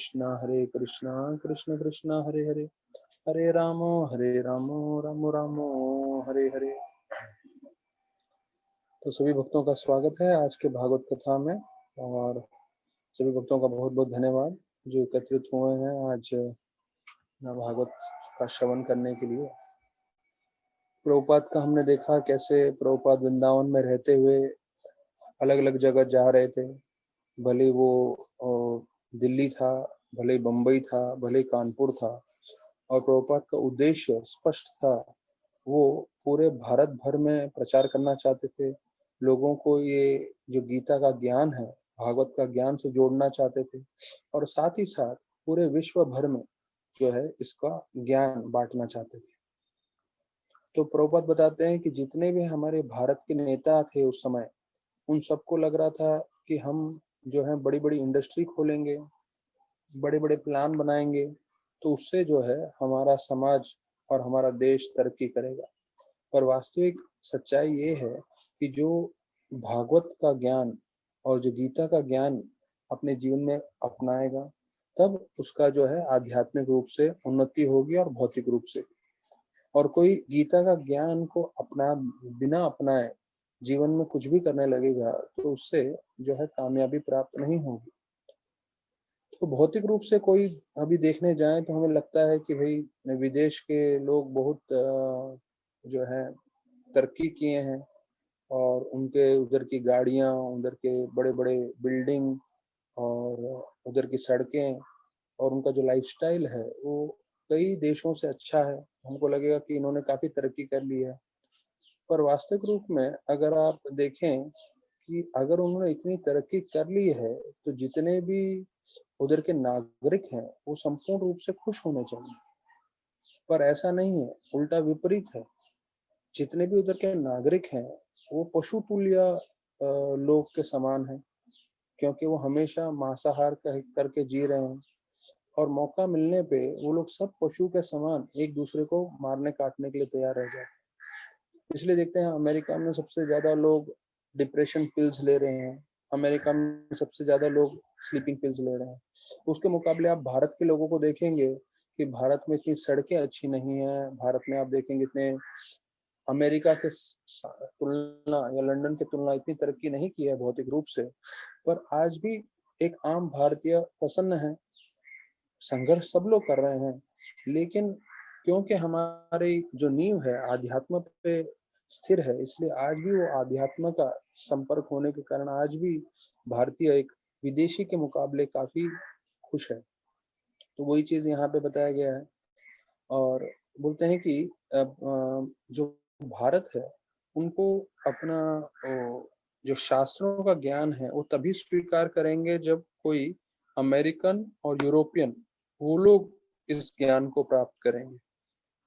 हरे कृष्णा कृष्ण कृष्ण हरे हरे, हरे रामो रामो रामो हरे हरे। तो सभी भक्तों का स्वागत है आज के भागवत कथा में, और सभी भक्तों का बहुत बहुत धन्यवाद जो एकत्रित हुए हैं आज भागवत का श्रवण करने के लिए। प्रभुपाद का हमने देखा कैसे प्रभुपाद वृंदावन में रहते हुए अलग अलग जगह जा रहे थे, भले वो दिल्ली था, भले बम्बई था, भले कानपुर था, और प्रभुपाद का उद्देश्य स्पष्ट था। वो पूरे भारत भर में प्रचार करना चाहते थे, लोगों को ये जो गीता का ज्ञान है, भागवत का ज्ञान से जोड़ना चाहते थे, और साथ ही साथ पूरे विश्व भर में जो है इसका ज्ञान बांटना चाहते थे। तो प्रभुपाद बताते हैं कि जितने भी हमारे भारत के नेता थे उस समय, उन सबको लग रहा था कि हम जो है बड़ी बड़ी इंडस्ट्री खोलेंगे, बड़े बड़े प्लान बनाएंगे, तो उससे जो है हमारा समाज और हमारा देश तरक्की करेगा। पर वास्तविक सच्चाई ये है कि जो भागवत का ज्ञान और जो गीता का ज्ञान अपने जीवन में अपनाएगा, तब उसका जो है आध्यात्मिक रूप से उन्नति होगी और भौतिक रूप से। और कोई गीता का ज्ञान को बिना अपनाए जीवन में कुछ भी करने लगेगा, तो उससे जो है कामयाबी प्राप्त नहीं होगी। तो भौतिक रूप से कोई अभी देखने जाए तो हमें लगता है कि भाई विदेश के लोग बहुत जो है तरक्की किए हैं, और उनके उधर की गाड़ियां, उधर के बड़े बड़े बिल्डिंग, और उधर की सड़कें, और उनका जो लाइफस्टाइल है वो कई देशों से अच्छा है। हमको लगेगा कि इन्होंने काफी तरक्की कर ली है। पर वास्तविक रूप में अगर आप देखें कि अगर उन्होंने इतनी तरक्की कर ली है, तो जितने भी उधर के नागरिक हैं वो संपूर्ण रूप से खुश होने चाहिए। पर ऐसा नहीं है, उल्टा विपरीत है। जितने भी उधर के नागरिक हैं वो पशु तुल्य लोग के समान हैं, क्योंकि वो हमेशा मांसाहार करके जी रहे हैं, और मौका मिलने पे वो लोग सब पशु के समान एक दूसरे को मारने काटने के लिए तैयार रह जाते हैं। इसलिए देखते हैं अमेरिका में सबसे ज्यादा लोग डिप्रेशन पिल्स ले रहे हैं, अमेरिका में सबसे ज्यादा लोग स्लीपिंग पिल्स ले रहे हैं। उसके मुकाबले आप भारत के लोगों को देखेंगे कि भारत में इतनी सड़कें अच्छी नहीं है, भारत में आप देखेंगे इतने अमेरिका के तुलना या लंदन की तुलना इतनी तरक्की नहीं की है भौतिक रूप से। पर आज भी एक आम भारतीय प्रसन्न है। संघर्ष सब लोग कर रहे हैं, लेकिन क्योंकि हमारी जो नींव है आध्यात्म पे स्थिर है, इसलिए आज भी वो आध्यात्म का संपर्क होने के कारण आज भी भारतीय एक विदेशी के मुकाबले काफी खुश है। तो वही चीज यहाँ पे बताया गया है। और बोलते हैं कि जो भारत है उनको अपना जो शास्त्रों का ज्ञान है वो तभी स्वीकार करेंगे जब कोई अमेरिकन और यूरोपियन वो लोग इस ज्ञान को प्राप्त करेंगे।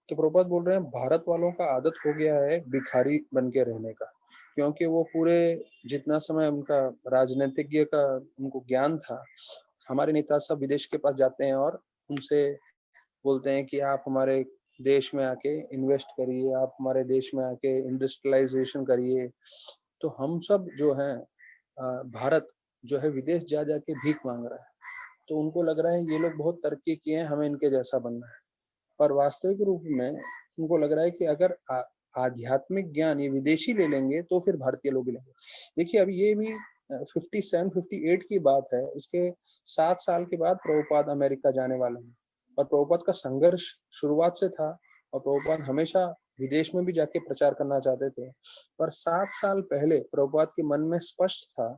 तो प्रभुपाद बोल रहे हैं भारत वालों का आदत हो गया है भिखारी बन के रहने का, क्योंकि वो पूरे जितना समय उनका राजनीतिज्ञ का उनको ज्ञान था, हमारे नेता सब विदेश के पास जाते हैं और उनसे बोलते हैं कि आप हमारे देश में आके इन्वेस्ट करिए, आप हमारे देश में आके इंडस्ट्रियलाइजेशन करिए। तो हम सब जो है भारत जो है विदेश जा जाके भीख मांग रहा है। तो उनको लग रहा है ये लोग बहुत तरक्की किए हैं, हमें इनके जैसा बनना है। पर वास्तविक रूप में उनको लग रहा है कि अगर आध्यात्मिक ज्ञान ये विदेशी ले लेंगे तो फिर भारतीय लोग लेंगे। देखिए अभी ये भी 57-58 की बात है, इसके 7 साल के बाद प्रभुपाद अमेरिका जाने वाले हैं। और प्रभुपाद का संघर्ष शुरुआत से था, और प्रभुपाद हमेशा विदेश में भी जाके प्रचार करना चाहते थे। पर 7 साल पहले प्रभुपाद के मन में स्पष्ट था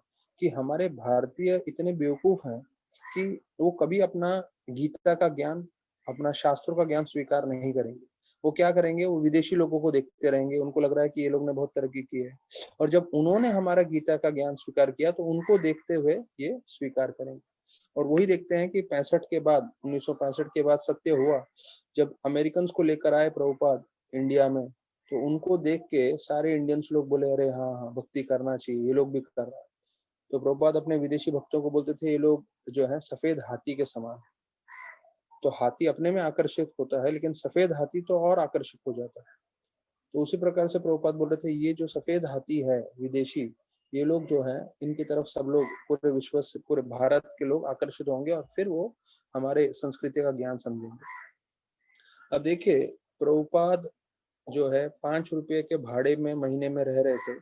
कि हमारे भारतीय इतने बेवकूफ हैं कि वो कभी अपना गीता का ज्ञान, अपना शास्त्रों का ज्ञान स्वीकार नहीं करेंगे। वो क्या करेंगे, वो विदेशी लोगों को देखते रहेंगे, उनको लग रहा है कि ये लोग ने बहुत तरक्की की है, और जब उन्होंने हमारा गीता का ज्ञान स्वीकार किया तो उनको देखते हुए ये स्वीकार करेंगे। और वही देखते हैं कि 65 के बाद, 1965 के बाद सत्य हुआ, जब अमेरिकन को लेकर आए प्रभुपाद इंडिया में, तो उनको देख के सारे इंडियंस लोग बोले अरे हाँ हाँ भक्ति करना चाहिए, ये लोग भी कर रहा है। तो प्रभुपाद अपने विदेशी भक्तों को बोलते थे ये लोग जो है सफेद हाथी के समान। तो हाथी अपने में आकर्षित होता है, लेकिन सफेद हाथी तो और आकर्षित हो जाता है। तो उसी प्रकार से प्रभुपाद बोल रहे थे ये जो सफेद हाथी है विदेशी, ये लोग जो हैं इनकी तरफ सब लोग पूरे विश्व से, पूरे भारत के लोग आकर्षित होंगे और फिर वो हमारे संस्कृति का ज्ञान समझेंगे। अब देखिए, प्रभुपाद जो है 5 रुपये के भाड़े में महीने में रह रहे थे,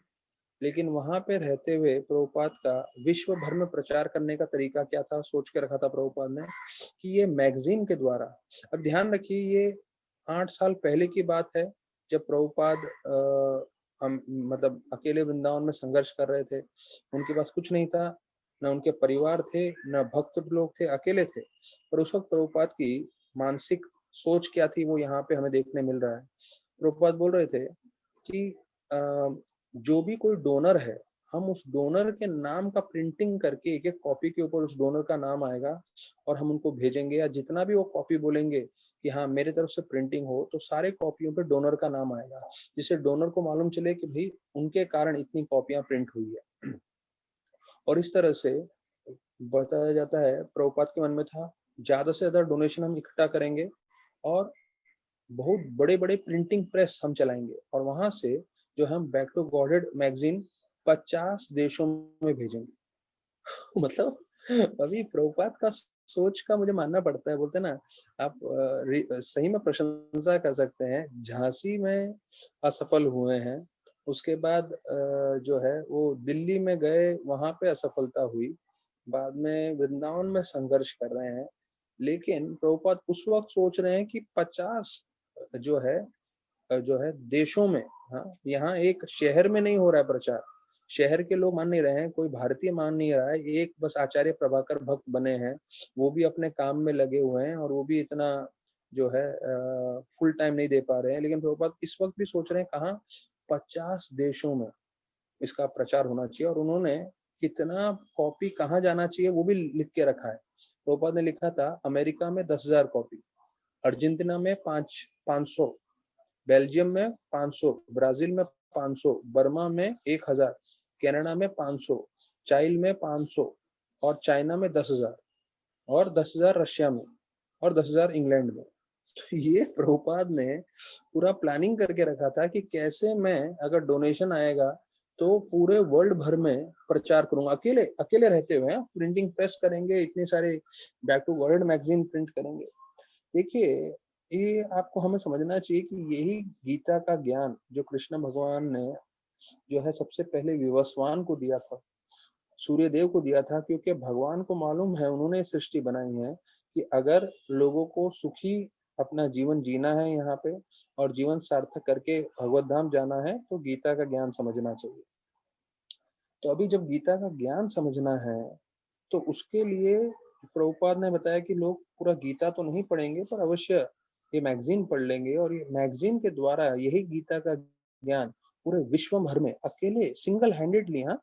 लेकिन वहां पे रहते हुए प्रभुपाद का विश्व भर में प्रचार करने का तरीका क्या था, सोच के रखा था प्रभुपाद ने कि ये मैगजीन के द्वारा। अब ध्यान रखिए, ये 8 साल पहले की बात है, जब प्रभुपाद हम मतलब अकेले वृंदावन में संघर्ष कर रहे थे। उनके पास कुछ नहीं था, न उनके परिवार थे, न भक्त लोग थे, अकेले थे। पर उस वक्त प्रभुपाद की मानसिक सोच क्या थी, वो यहाँ पे हमें देखने मिल रहा है। प्रभुपाद बोल रहे थे कि जो भी कोई डोनर है, हम उस डोनर के नाम का प्रिंटिंग करके एक एक कॉपी के ऊपर उस डोनर का नाम आएगा और हम उनको भेजेंगे, या जितना भी वो कॉपी बोलेंगे कि हाँ मेरे तरफ से प्रिंटिंग हो, तो सारे कॉपियों पे डोनर का नाम आएगा, जिससे डोनर को मालूम चले कि भाई उनके कारण इतनी कॉपियां प्रिंट हुई है। और इस तरह से बताया जाता है, प्रभुपाद के मन में था ज्यादा से ज्यादा डोनेशन हम इकट्ठा करेंगे और बहुत बड़े बड़े प्रिंटिंग प्रेस हम चलाएंगे, और वहां से जो हम बैक टू गॉडेड मैगजीन 50 देशों में भेजेंगे। मतलब अभी प्रभुपाद का सोच का मुझे मानना पड़ता है। बोलते ना आप सही में प्रशंसा कर सकते हैं। झांसी में असफल हुए हैं, उसके बाद जो है वो दिल्ली में गए, वहां पे असफलता हुई, बाद में वृंदावन में संघर्ष कर रहे हैं। लेकिन प्रभुपाद उस वक्त सोच रहे हैं कि 50 जो है देशों में, हाँ यहाँ एक शहर में नहीं हो रहा है प्रचार, शहर के लोग मान नहीं रहे हैं, कोई भारतीय मान नहीं रहा है, एक बस आचार्य प्रभाकर भक्त बने हैं, वो भी अपने काम में लगे हुए हैं और वो भी इतना जो है फुल टाइम नहीं दे पा रहे हैं। लेकिन प्रभुपाद इस वक्त भी सोच रहे हैं कहाँ 50 देशों में इसका प्रचार होना चाहिए, और उन्होंने कितना कॉपी कहाँ जाना चाहिए वो भी लिख के रखा है। प्रभुपाद ने लिखा था अमेरिका में 10,000 कॉपी, अर्जेंटीना में 500, बेल्जियम में 500, ब्राजील में 500, बर्मा में 1,000, कनाडा में 500, चाइल में 500, और चाइना में 10,000, और 10,000 रशिया में, और 10,000 इंग्लैंड में। तो ये प्रभुपाद ने पूरा प्लानिंग करके रखा था कि कैसे मैं, अगर डोनेशन आएगा तो पूरे वर्ल्ड भर में प्रचार करूंगा, अकेले अकेले रहते हुए प्रिंटिंग प्रेस करेंगे, इतने सारे back to world magazine print करेंगे। देखिए, ये आपको हमें समझना चाहिए कि यही गीता का ज्ञान जो कृष्ण भगवान ने जो है सबसे पहले विवस्वान को दिया था, सूर्य देव को दिया था, क्योंकि भगवान को मालूम है, उन्होंने सृष्टि बनाई है कि अगर लोगों को सुखी अपना जीवन जीना है यहाँ पे और जीवन सार्थक करके भगवत धाम जाना है, तो गीता का ज्ञान समझना चाहिए। तो अभी जब गीता का ज्ञान समझना है, तो उसके लिए प्रभुपाद ने बताया कि लोग पूरा गीता तो नहीं पढ़ेंगे, पर अवश्य ये मैगजीन पढ़ लेंगे, और ये मैगजीन के द्वारा यही गीता का ज्ञान पूरे विश्व भर में अकेले सिंगल हैंडेडली, हाँ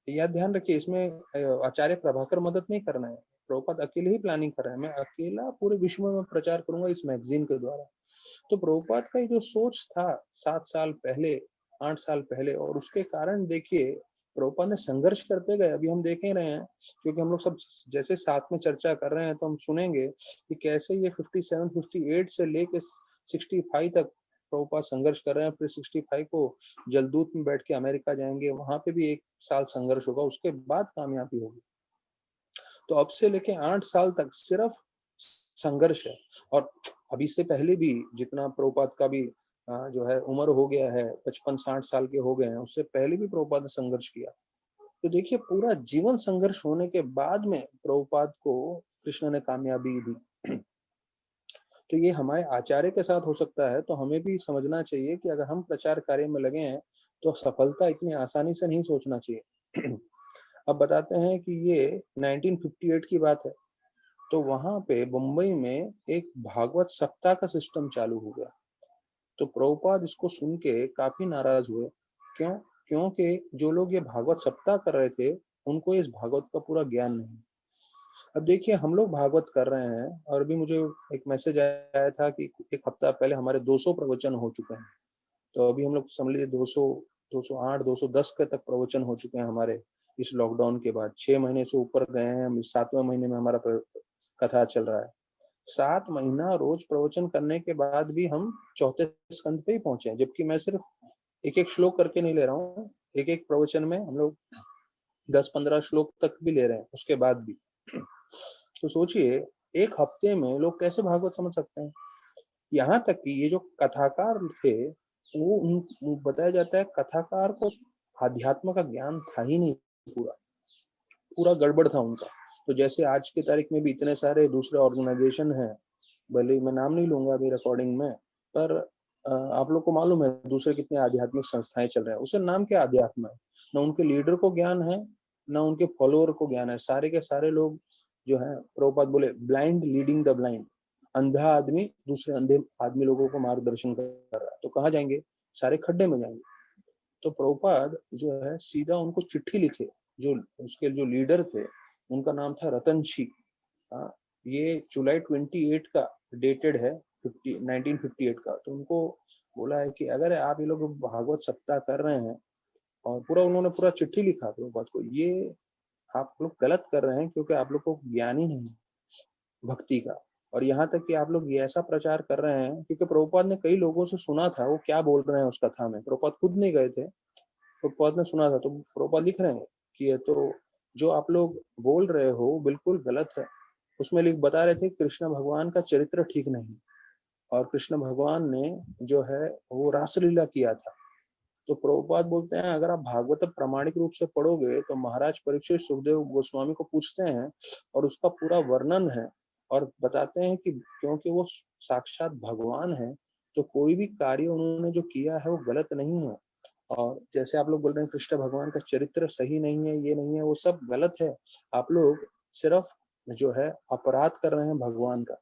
यह ध्यान रखिए, इसमें आचार्य प्रभाकर मदद नहीं करना है, प्रभुपाद अकेले ही प्लानिंग कर रहे हैं, मैं अकेला पूरे विश्व में प्रचार करूंगा इस मैगजीन के द्वारा। तो प्रभुपाद का ये जो सोच था 7 साल पहले, 8 साल पहले, और उसके कारण देखिए प्रभुपाद ने संघर्ष करते गए। अभी हम देख ही रहे हैं, क्योंकि हम लोग सब जैसे साथ में चर्चा कर रहे हैं, तो हम सुनेंगे कि कैसे ये 57 58 से लेके 65 तक प्रभुपाद संघर्ष कर रहे हैं। फिर 65 को जलदूत में बैठ के अमेरिका जाएंगे, वहां पे भी 1 साल संघर्ष होगा, उसके बाद कामयाबी होगी। तो अब से लेके 8 साल तक सिर्फ संघर्ष है। और अभी से पहले भी जितना प्रभुपाद का भी जो है उम्र हो गया है, 55 60 साल के हो गए हैं, उससे पहले भी प्रभुपाद ने संघर्ष किया। तो देखिए, पूरा जीवन संघर्ष होने के बाद में प्रभुपाद को कृष्ण ने कामयाबी दी। तो ये हमारे आचार्य के साथ हो सकता है, तो हमें भी समझना चाहिए कि अगर हम प्रचार कार्य में लगे हैं तो सफलता इतनी आसानी से नहीं सोचना चाहिए। अब बताते हैं कि ये 1958 की बात है। तो वहां पे मुंबई में एक भागवत सप्ताह का सिस्टम चालू हो गया। तो प्रभुपाद इसको सुन के काफी नाराज हुए। क्यों? क्योंकि जो लोग ये भागवत सप्ताह कर रहे थे, उनको इस भागवत का पूरा ज्ञान नहीं। अब देखिए, हम लोग भागवत कर रहे हैं, और अभी मुझे एक मैसेज आया था कि 1 हफ्ता पहले हमारे 200 प्रवचन हो चुके हैं। तो अभी हम लोग समझ लीजिए 200, 208, 210 के तक प्रवचन हो चुके हैं हमारे इस लॉकडाउन के बाद। 6 महीने से ऊपर गए हैं हम, 7वें महीने में हमारा कथा चल रहा है। 7 महीना रोज प्रवचन करने के बाद भी हम चौथे स्कंद पे ही पहुंचे हैं, जबकि मैं सिर्फ एक एक श्लोक करके नहीं ले रहा हूँ, एक एक प्रवचन में हम लोग 10-15 श्लोक तक भी ले रहे हैं, उसके बाद भी। तो सोचिए एक हफ्ते में लोग कैसे भागवत समझ सकते हैं। यहाँ तक कि ये जो कथाकार थे वो बताया जाता है कथाकार को अध्यात्म का ज्ञान था ही नहीं, पूरा पूरा गड़बड़ था उनका। तो जैसे आज के तारीख में भी इतने सारे दूसरे ऑर्गेनाइजेशन हैं, भले मैं नाम नहीं लूंगा अभी रिकॉर्डिंग में, पर आप लोग को मालूम है दूसरे कितने आध्यात्मिक संस्थाएं चल रहे हैं, उसे नाम क्या अध्यात्म है, न उनके लीडर को ज्ञान है न उनके फॉलोअर को ज्ञान है। सारे के सारे लोग जो है, प्रभुपाद बोले ब्लाइंड लीडिंग द ब्लाइंड, अंधा आदमी दूसरे अंधे आदमी लोगों को मार्गदर्शन कर रहा है, तो कहाँ जाएंगे, सारे खड्डे में जाएंगे। तो प्रभुपाद जो है सीधा उनको चिट्ठी लिखे, जो उसके जो लीडर थे उनका नाम था रतनशी। ये जुलाई 28 का डेटेड है, 1958 का। तो उनको बोला है कि अगर आप ये लोग भागवत सप्ताह कर रहे हैं, और पूरा उन्होंने पूरा चिट्ठी लिखा प्रभुपाद को, ये आप लोग गलत कर रहे हैं क्योंकि आप लोग को ज्ञान ही नहीं भक्ति का। और यहाँ तक कि आप लोग ये ऐसा प्रचार कर रहे हैं, क्योंकि प्रभुपाद ने कई लोगों से सुना था वो क्या बोल रहे हैं उस कथा में, प्रभुपाद खुद नहीं गए थे, प्रभुपाद ने सुना था। तो प्रभुपाद लिख रहे हैं कि ये तो जो आप लोग बोल रहे हो बिल्कुल गलत है। उसमें लिख बता रहे थे कृष्ण भगवान का चरित्र ठीक नहीं, और कृष्ण भगवान ने जो है वो रासलीला किया था। तो प्रभुपाद बोलते हैं अगर आप भागवत प्रामाणिक रूप से पढ़ोगे तो महाराज परीक्षित सुखदेव गोस्वामी को पूछते हैं और उसका पूरा वर्णन है, और बताते हैं कि क्योंकि वो साक्षात भगवान है तो कोई भी कार्य उन्होंने जो किया है वो गलत नहीं है। और जैसे आप लोग बोल रहे हैं कृष्ण भगवान का चरित्र सही नहीं है, ये नहीं है, वो सब गलत है। आप लोग सिर्फ जो है अपराध कर रहे हैं भगवान का।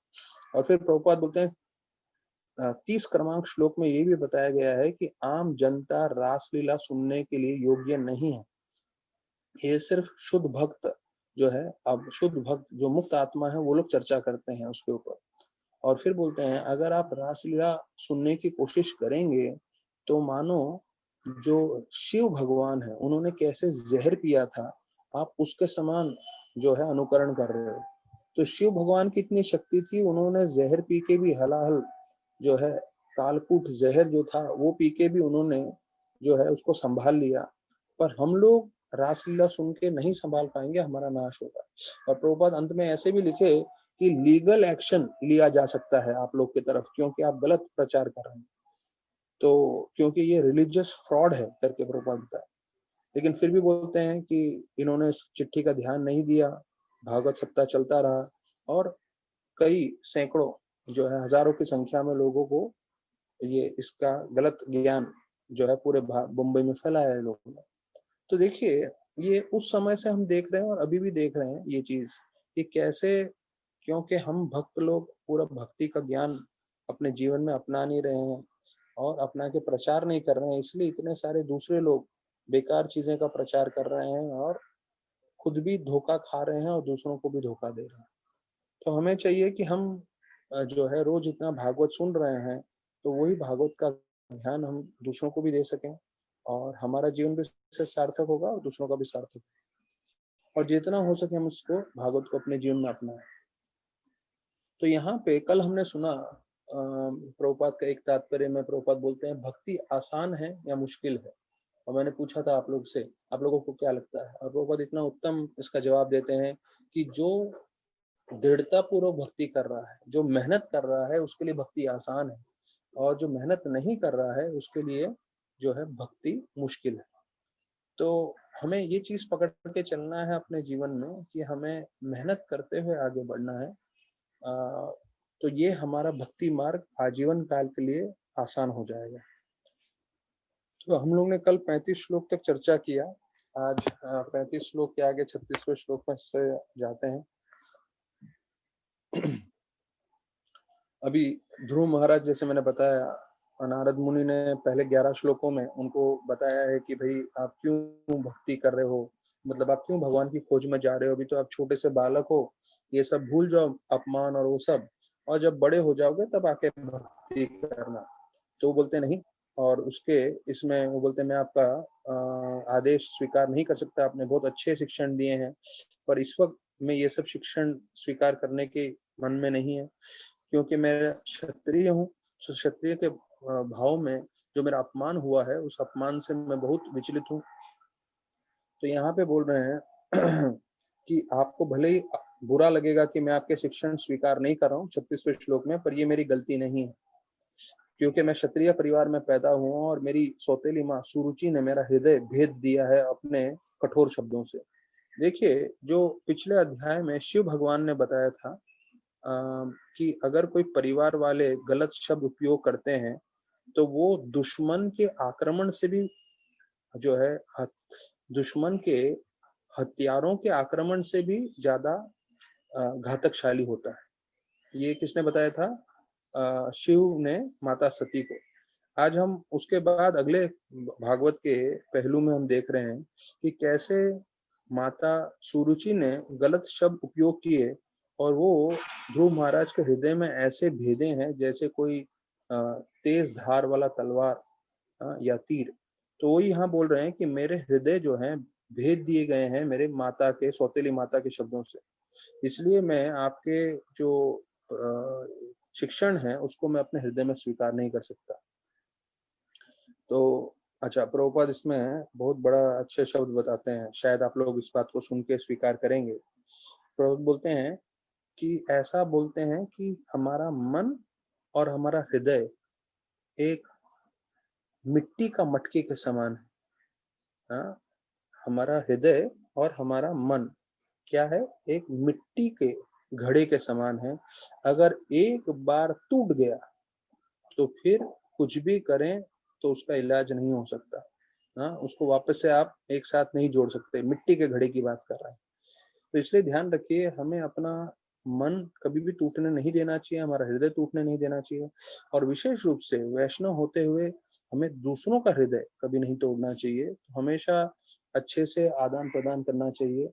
और फिर प्रभुपाद बोलते हैं 30 क्रमांक श्लोक में ये भी बताया गया है कि आम जनता रासलीला सुनने के लिए योग्य नहीं है, ये सिर्फ शुद्ध भक्त जो है, अब शुद्ध भक्त जो मुक्त आत्मा है वो लोग चर्चा करते हैं उसके ऊपर। और फिर बोलते हैं अगर आप रासलीला सुनने की कोशिश करेंगे तो मानो जो शिव भगवान है उन्होंने कैसे जहर पिया था, आप उसके समान जो है अनुकरण कर रहे हो। तो शिव भगवान की इतनी शक्ति थी, उन्होंने जहर पी के भी हलाहल जो है कालकूट जहर जो था वो पी के भी उन्होंने जो है उसको संभाल लिया। पर हम लोग रासलीला सुन के नहीं संभाल पाएंगे, हमारा नाश होगा। और प्रभुपाद अंत में ऐसे भी लिखे कि लीगल एक्शन लिया जा सकता है आप लोग की तरफ, क्योंकि आप गलत प्रचार कर रहे हैं, तो क्योंकि ये रिलीजियस फ्रॉड है करके प्रभुपाद बताया। लेकिन फिर भी बोलते हैं कि इन्होंने इस चिट्ठी का ध्यान नहीं दिया, भागवत सप्ताह चलता रहा, और कई सैकड़ों जो है हजारों की संख्या में लोगों को ये इसका गलत ज्ञान जो है पूरे मुंबई में फैलाया है लोगों ने। तो देखिए ये उस समय से हम देख रहे हैं और अभी भी देख रहे हैं ये चीज कि कैसे, क्योंकि हम भक्त लोग पूरा भक्ति का ज्ञान अपने जीवन में अपना नहीं रहे हैं और अपना के प्रचार नहीं कर रहे हैं, इसलिए इतने सारे दूसरे लोग बेकार चीजें का प्रचार कर रहे हैं और खुद भी धोखा खा रहे हैं और दूसरों को भी धोखा दे रहे हैं। तो हमें चाहिए कि हम जो है रोज इतना भागवत सुन रहे हैं तो वही भागवत का ध्यान हम दूसरों को भी दे सकें, और हमारा जीवन भी इससे सार्थक होगा और दूसरों का भी सार्थक, और जितना हो सके हम उसको भागवत को अपने जीवन में अपनाएं। तो यहाँ पे कल हमने सुना प्रभुपाद का एक तात्पर्य में प्रभुपाद बोलते हैं भक्ति आसान है या मुश्किल है। और मैंने पूछा था आप लोग से, आप लोगों को क्या लगता है, और प्रभुपाद इतना उत्तम इसका जवाब देते हैं कि जो दृढ़ता पूर्वक भक्ति कर रहा है, जो मेहनत कर रहा है उसके लिए भक्ति आसान है, और जो मेहनत नहीं कर रहा है उसके लिए जो है भक्ति मुश्किल है। तो हमें ये चीज पकड़ के चलना है अपने जीवन में कि हमें मेहनत करते हुए आगे बढ़ना है। तो ये हमारा भक्ति मार्ग आजीवन काल के लिए आसान हो जाएगा। तो हम लोग ने कल 35 श्लोक तक चर्चा किया, आज 35 श्लोक के आगे 36वें श्लोक में से जाते हैं। अभी ध्रुव महाराज जैसे मैंने बताया, नारद मुनि ने पहले 11 श्लोकों में उनको बताया है कि भाई आप क्यों भक्ति कर रहे हो, मतलब आप क्यों भगवान की खोज में जा रहे हो, अभी तो आप छोटे से बालक हो, ये सब भूल जाओ अपमान और वो सब, और जब बड़े हो जाओगे तब आके भक्ति करना। तो वो बोलते नहीं, और उसके इसमें वो बोलते मैं आपका आदेश स्वीकार नहीं कर सकता, आपने बहुत अच्छे शिक्षण दिए हैं पर इस वक्त मैं ये सब शिक्षण स्वीकार करने के मन में नहीं है, क्योंकि मैं क्षत्रिय हूँ। क्षत्रिय के भाव में जो मेरा अपमान हुआ है उस अपमान से मैं बहुत विचलित हूँ, तो यहाँ पे बोल रहे हैं कि आपको भले ही बुरा लगेगा कि मैं आपके शिक्षण स्वीकार नहीं कर रहा हूँ 36वें श्लोक में, पर ये मेरी गलती नहीं है, क्योंकि मैं क्षत्रिय परिवार में पैदा हुआ और मेरी सौतेली माँ सुरुचि ने मेरा हृदय भेद दिया है अपने कठोर शब्दों से। देखिए, जो पिछले अध्याय में शिव भगवान ने बताया था कि अगर कोई परिवार वाले गलत शब्द उपयोग करते हैं तो वो दुश्मन के आक्रमण से भी जो है दुश्मन के हथियारों के आक्रमण से भी ज्यादा घातकशाली होता है। ये किसने बताया था? शिव ने माता सती को। आज हम उसके बाद अगले भागवत के पहलू में हम देख रहे हैं कि कैसे माता सुरुचि ने गलत शब्द उपयोग किए और वो ध्रुव महाराज के हृदय में ऐसे भेदे हैं जैसे कोई तेज धार वाला तलवार या तीर। तो वो यहाँ बोल रहे हैं कि मेरे हृदय जो हैं भेद दिए गए हैं मेरे माता के, सौतेली माता के शब्दों से, इसलिए मैं आपके जो शिक्षण है उसको मैं अपने हृदय में स्वीकार नहीं कर सकता। तो अच्छा, प्रभुपाद इसमें बहुत बड़ा अच्छे शब्द बताते हैं, शायद आप लोग इस बात को सुन के स्वीकार करेंगे। प्रभुपाद बोलते हैं कि ऐसा बोलते हैं कि हमारा मन और हमारा हृदय एक मिट्टी का मटके के समान है। हाँ, हमारा हृदय और हमारा मन क्या है? एक मिट्टी के घड़े के समान है। अगर एक बार टूट गया तो फिर कुछ भी करें तो उसका इलाज नहीं हो सकता। हाँ, उसको वापस से आप एक साथ नहीं जोड़ सकते। मिट्टी के घड़े की बात कर रहा है। तो इसलिए ध्यान रखिए, हमें अपना मन कभी भी टूटने नहीं देना चाहिए, हमारा हृदय टूटने नहीं देना चाहिए, और विशेष रूप से वैष्णव होते हुए हमें दूसरों का हृदय कभी नहीं तोड़ना चाहिए। तो हमेशा अच्छे से आदान प्रदान करना चाहिए।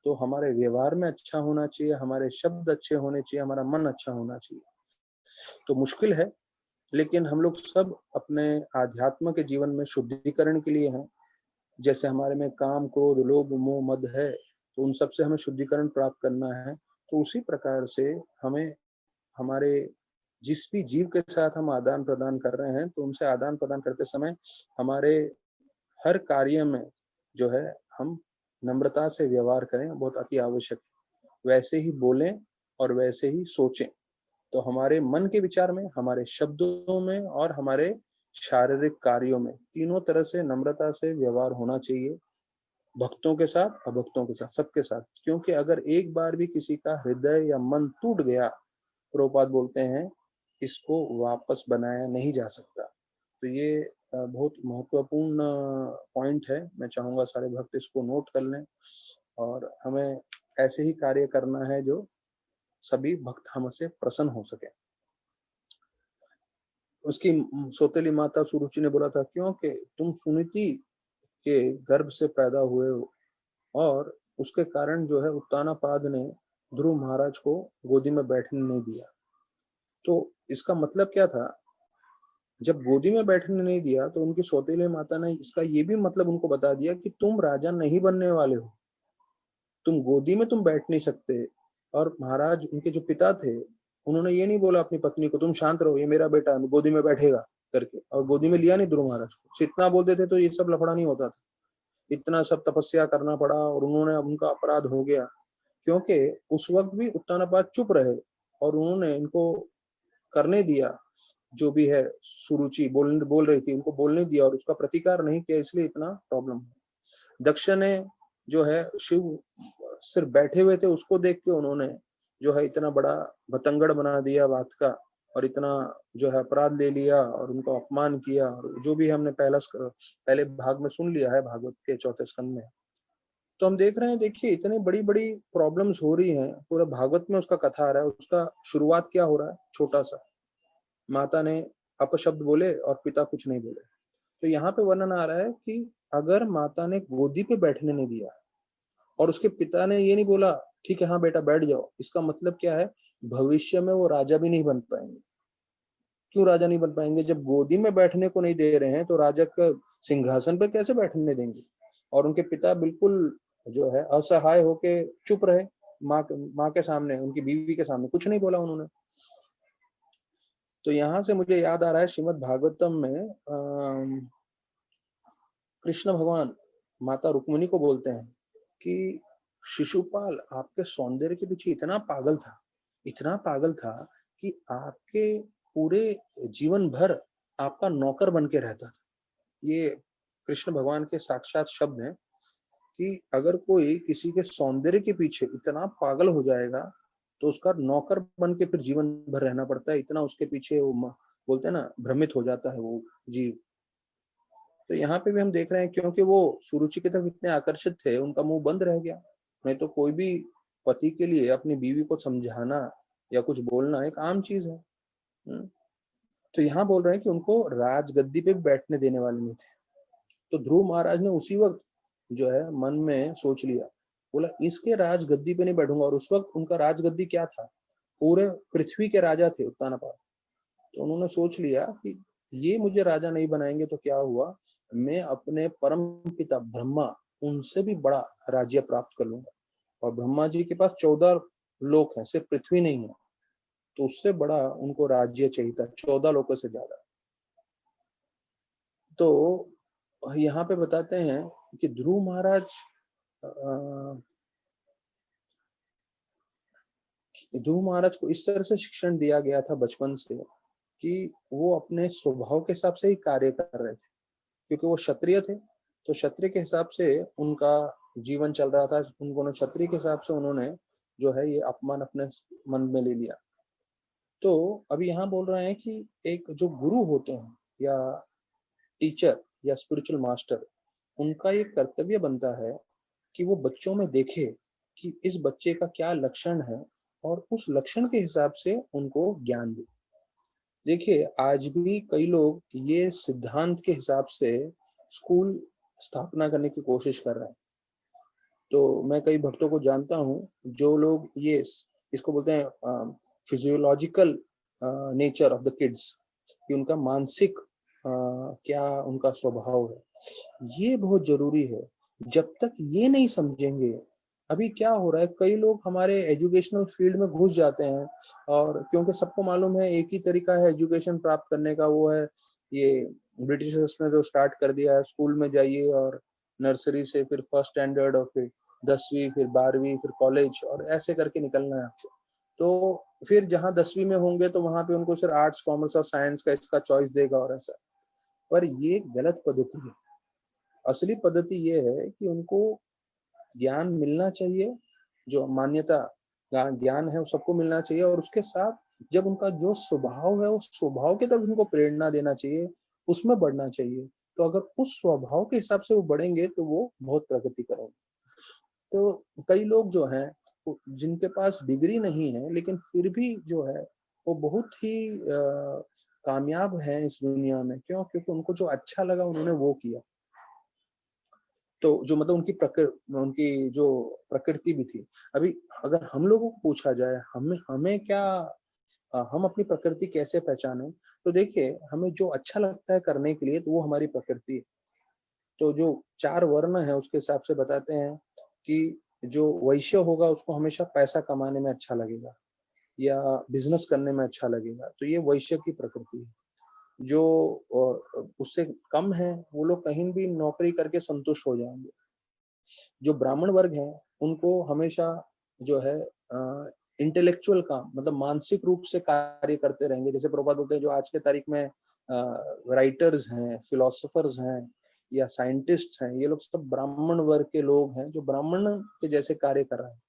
तो हमारे व्यवहार में अच्छा होना चाहिए, हमारे शब्द अच्छे होने चाहिए, हमारा मन अच्छा होना चाहिए। तो मुश्किल है, लेकिन हम लोग सब अपने आध्यात्म के जीवन में शुद्धिकरण के लिए हैं। जैसे हमारे में काम, क्रोध, लोभ, मोह, मद है, तो उन सब से हमें शुद्धिकरण प्राप्त करना है। तो उसी प्रकार से हमें हमारे जिस भी जीव के साथ हम आदान प्रदान कर रहे हैं, तो उनसे आदान प्रदान करते समय हमारे हर कार्य में जो है हम नम्रता से व्यवहार करें, बहुत अति आवश्यक है। वैसे ही बोलें और वैसे ही सोचें। तो हमारे मन के विचार में, हमारे शब्दों में और हमारे शारीरिक कार्यों में, तीनों तरह से नम्रता से व्यवहार होना चाहिए, भक्तों के साथ, अभक्तों के साथ, सबके साथ। क्योंकि अगर एक बार भी किसी का हृदय या मन टूट गया, प्रभुपाद बोलते हैं, इसको वापस बनाया नहीं जा सकता। तो ये बहुत महत्वपूर्ण पॉइंट है। मैं चाहूंगा सारे भक्त इसको नोट कर लें और हमें ऐसे ही कार्य करना है जो सभी भक्त हमसे प्रसन्न हो सके। उसकी सौतेली माता सुरुचि ने बोला था, क्योंकि तुम सुनीति के गर्भ से पैदा हुए हो, और उसके कारण जो है उत्तानापाद ने ध्रुव महाराज को गोदी में बैठने नहीं दिया। तो इसका मतलब क्या था? जब गोदी में बैठने नहीं दिया तो उनकी सौतेली माता ने इसका ये भी मतलब उनको बता दिया कि तुम राजा नहीं बनने वाले हो, तुम गोदी में तुम बैठ नहीं सकते। और महाराज, उनके जो पिता थे, उन्होंने ये नहीं बोला अपनी पत्नी को तुम शांत रहो, ये मेरा बेटा है, गोदी में बैठेगा करके, और गोदी में लिया नहीं ध्रुव महाराज को। इतना बोल देते तो ये सब लफड़ा नहीं होता था। इतना सब तपस्या करना पड़ा और उन्होंने, उनका अपराध हो गया, क्योंकि उस वक्त भी उत्तानपाद चुप रहे और उन्होंने इनको करने दिया। जो भी है, सुरुचि बोल रही थी, उनको बोलने दिया और उसका प्रतिकार नहीं किया, इसलिए इतना प्रॉब्लम। दक्ष ने जो है, शिव सिर्फ बैठे हुए थे, उसको देख के उन्होंने जो है इतना बड़ा बतंगड़ बना दिया बात का, और इतना जो है अपराध ले लिया और उनको अपमान किया। और जो भी हमने पहले भाग में सुन लिया है भागवत के 4 स्कंद में, तो हम देख रहे हैं, देखिए इतनी बड़ी बड़ी प्रॉब्लम्स हो रही हैं। पूरा भागवत में उसका कथा आ रहा है। उसका शुरुआत क्या हो रहा है? छोटा सा, माता ने अपशब्द बोले और पिता कुछ नहीं बोले। तो यहाँ पे वर्णन आ रहा है कि अगर माता ने गोदी पे बैठने नहीं दिया और उसके पिता ने ये नहीं बोला ठीक है हाँ बेटा बैठ जाओ, इसका मतलब क्या है? भविष्य में वो राजा भी नहीं बन पाएंगे। क्यों राजा नहीं बन पाएंगे? जब गोदी में बैठने को नहीं दे रहे हैं तो राजा का सिंहासन पे कैसे बैठने देंगे? और उनके पिता बिल्कुल जो है असहाय होके चुप रहे। माँ के सामने, उनकी बीवी के सामने कुछ नहीं बोला उन्होंने। तो यहाँ से मुझे याद आ रहा है, श्रीमद् भागवतम में कृष्ण भगवान माता रुक्मिणी को बोलते हैं कि शिशुपाल आपके सौंदर्य के पीछे इतना पागल था कि आपके पूरे जीवन भर आपका नौकर बन के रहता था। ये कृष्ण भगवान के साक्षात शब्द हैं कि अगर कोई किसी के सौंदर्य के पीछे इतना पागल हो जाएगा तो उसका नौकर बन के फिर जीवन भर रहना पड़ता है, इतना उसके पीछे वो बोलते हैं ना, भ्रमित हो जाता है वो जीव। तो यहाँ पे भी हम देख रहे हैं, क्योंकि वो सुरुचि की तरफ इतने आकर्षित थे, उनका मुंह बंद रह गया। नहीं तो कोई भी पति के लिए अपनी बीवी को समझाना या कुछ बोलना एक आम चीज है। तो यहाँ बोल रहे हैं कि उनको राजगद्दी पे भी बैठने देने वाले नहीं थे। तो ध्रुव महाराज ने उसी वक्त जो है मन में सोच लिया, बोला इसके राजगद्दी पे नहीं बैठूंगा। और उस वक्त उनका राजगद्दी क्या था, पूरे पृथ्वी के राजा थे उत्तानपाद। तो उन्होंने सोच लिया कि ये मुझे राजा नहीं बनाएंगे तो क्या हुआ, मैं अपने परम पिता ब्रह्मा उनसे भी बड़ा राज्य प्राप्त कर लूंगा। और ब्रह्मा जी के पास 14 लोक हैं, सिर्फ पृथ्वी नहीं है, तो उससे बड़ा उनको राज्य चाहिए था, 14 लोकों से ज्यादा। तो यहाँ पे बताते हैं कि ध्रुव महाराज को इस तरह से शिक्षण दिया गया था बचपन से कि वो अपने स्वभाव के हिसाब से ही कार्य कर रहे थे, क्योंकि वो क्षत्रिय थे। तो क्षत्रिय के हिसाब से उनका जीवन चल रहा था, उन्होंने क्षत्रिय के हिसाब से उन्होंने जो है ये अपमान अपने मन में ले लिया। तो अभी यहाँ बोल रहे हैं कि एक जो गुरु होते हैं या टीचर या स्पिरिचुअल मास्टर, उनका ये कर्तव्य बनता है कि वो बच्चों में देखे कि इस बच्चे का क्या लक्षण है और उस लक्षण के हिसाब से उनको ज्ञान दे। देखिए आज भी कई लोग ये सिद्धांत के हिसाब से स्कूल स्थापना करने की कोशिश कर रहे हैं। तो मैं कई भक्तों को जानता हूँ जो लोग ये इसको बोलते हैं physiological nature of the kids, कि उनका मानसिक क्या उनका स्वभाव है, ये बहुत जरूरी है। जब तक ये नहीं समझेंगे, अभी क्या हो रहा है, कई लोग हमारे एजुकेशनल फील्ड में घुस जाते हैं और क्योंकि सबको मालूम है एक ही तरीका है एजुकेशन प्राप्त करने का, वो है ये ब्रिटिशर्स ने जो स्टार्ट कर दिया है, स्कूल में जाइए और नर्सरी से फिर फर्स्ट स्टैंडर्ड और फिर 10वीं फिर 12वीं फिर कॉलेज और ऐसे करके निकलना है आपको। तो फिर जहाँ 10वीं में होंगे तो वहां पे उनको सिर्फ आर्ट्स कॉमर्स और साइंस का इसका चॉइस देगा और ऐसा। पर ये गलत पद्धति है। असली पद्धति ये है कि उनको ज्ञान मिलना चाहिए, जो मान्यता ज्ञान है वो सबको मिलना चाहिए, और उसके साथ जब उनका जो स्वभाव है उस स्वभाव की तरफ उनको प्रेरणा देना चाहिए, उसमें बढ़ना चाहिए। तो अगर उस स्वभाव के हिसाब से वो बढ़ेंगे तो वो बहुत प्रगति करेंगे। तो कई लोग जो हैं जिनके पास डिग्री नहीं है लेकिन फिर भी जो है वो बहुत ही कामयाब है इस दुनिया में, क्यों? क्योंकि उनको जो अच्छा लगा उन्होंने वो किया। तो जो मतलब उनकी जो प्रकृति भी थी। अभी अगर हम लोगों को पूछा जाए हमें हमें क्या हम अपनी प्रकृति कैसे पहचाने, तो देखिए हमें जो अच्छा लगता है करने के लिए तो वो हमारी प्रकृति है। तो जो 4 वर्ण है उसके हिसाब से बताते हैं कि जो वैश्य होगा उसको हमेशा पैसा कमाने में अच्छा लगेगा या बिजनेस करने में अच्छा लगेगा, तो ये वैश्य की प्रकृति है। जो उससे कम है वो लोग कहीं भी नौकरी करके संतुष्ट हो जाएंगे। जो ब्राह्मण वर्ग है उनको हमेशा जो है इंटेलेक्चुअल काम, मतलब मानसिक रूप से कार्य करते रहेंगे। जैसे प्रभुपाद बोलते हैं जो आज के तारीख में राइटर्स हैं, फिलोसोफर्स हैं या साइंटिस्ट्स हैं, ये लोग सब ब्राह्मण वर्ग के लोग हैं जो ब्राह्मण के जैसे कार्य कर रहे हैं,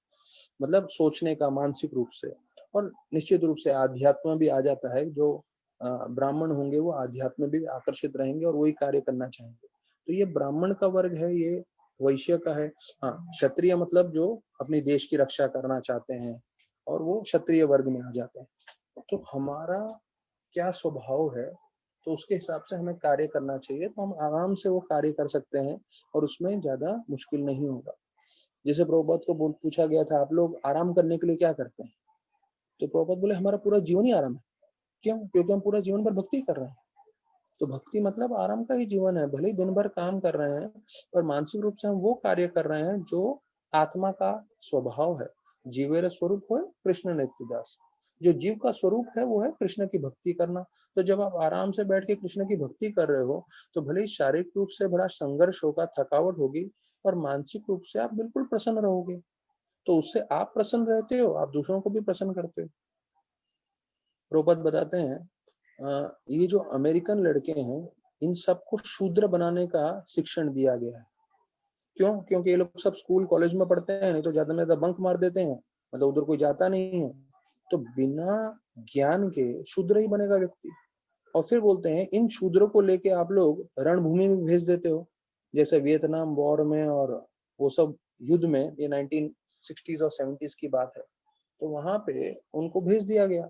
मतलब सोचने का मानसिक रूप से। और निश्चित रूप से आध्यात्म भी आ जाता है, जो ब्राह्मण होंगे वो आध्यात्म भी आकर्षित रहेंगे और वही कार्य करना चाहेंगे। तो ये ब्राह्मण का वर्ग है, ये वैश्य का है। हाँ, क्षत्रिय मतलब जो अपने देश की रक्षा करना चाहते हैं और वो क्षत्रिय वर्ग में आ जाते हैं। तो हमारा क्या स्वभाव है तो उसके हिसाब से हमें कार्य करना चाहिए, तो हम आराम से वो कार्य कर सकते हैं और उसमें ज्यादा मुश्किल नहीं होगा। जैसे प्रभुपाद को पूछा गया था आप लोग आराम करने के लिए क्या करते हैं, तो प्रभुपाद बोले हमारा पूरा जीवन ही आराम है। क्यों? क्योंकि हम पूरा जीवन भर भक्ति कर रहे हैं। तो भक्ति मतलब आराम का ही जीवन है। भले ही दिन भर काम कर रहे हैं पर मानसिक रूप से हम वो कार्य कर रहे हैं जो आत्मा का स्वभाव है। जीवेर स्वरूप हो कृष्ण नित्यदास, जो जीव का स्वरूप है वो है कृष्ण की भक्ति करना। तो जब आप आराम से बैठ के कृष्ण की भक्ति कर रहे हो तो भले ही शारीरिक रूप से बड़ा संघर्ष होगा, थकावट होगी, और मानसिक रूप से आप बिल्कुल प्रसन्न रहोगे। तो उससे आप प्रसन्न रहते हो, आप दूसरों को भी प्रसन्न करते हो। प्रभुपाद बताते हैं ये जो अमेरिकन लड़के हैं, इन सबको शूद्र बनाने का शिक्षण दिया गया है। क्यों? क्योंकि ये लोग सब स्कूल कॉलेज में पढ़ते हैं, नहीं तो ज्यादा में ज्यादा बंक मार देते हैं, मतलब उधर कोई जाता नहीं है। तो बिना ज्ञान के शूद्र ही बनेगा व्यक्ति। और फिर बोलते हैं इन शूद्रों को लेके आप लोग रणभूमि में भेज देते हो, जैसे वियतनाम वॉर में और वो सब युद्ध में, ये 1960s और 70s की बात है। तो वहां पे उनको भेज दिया गया।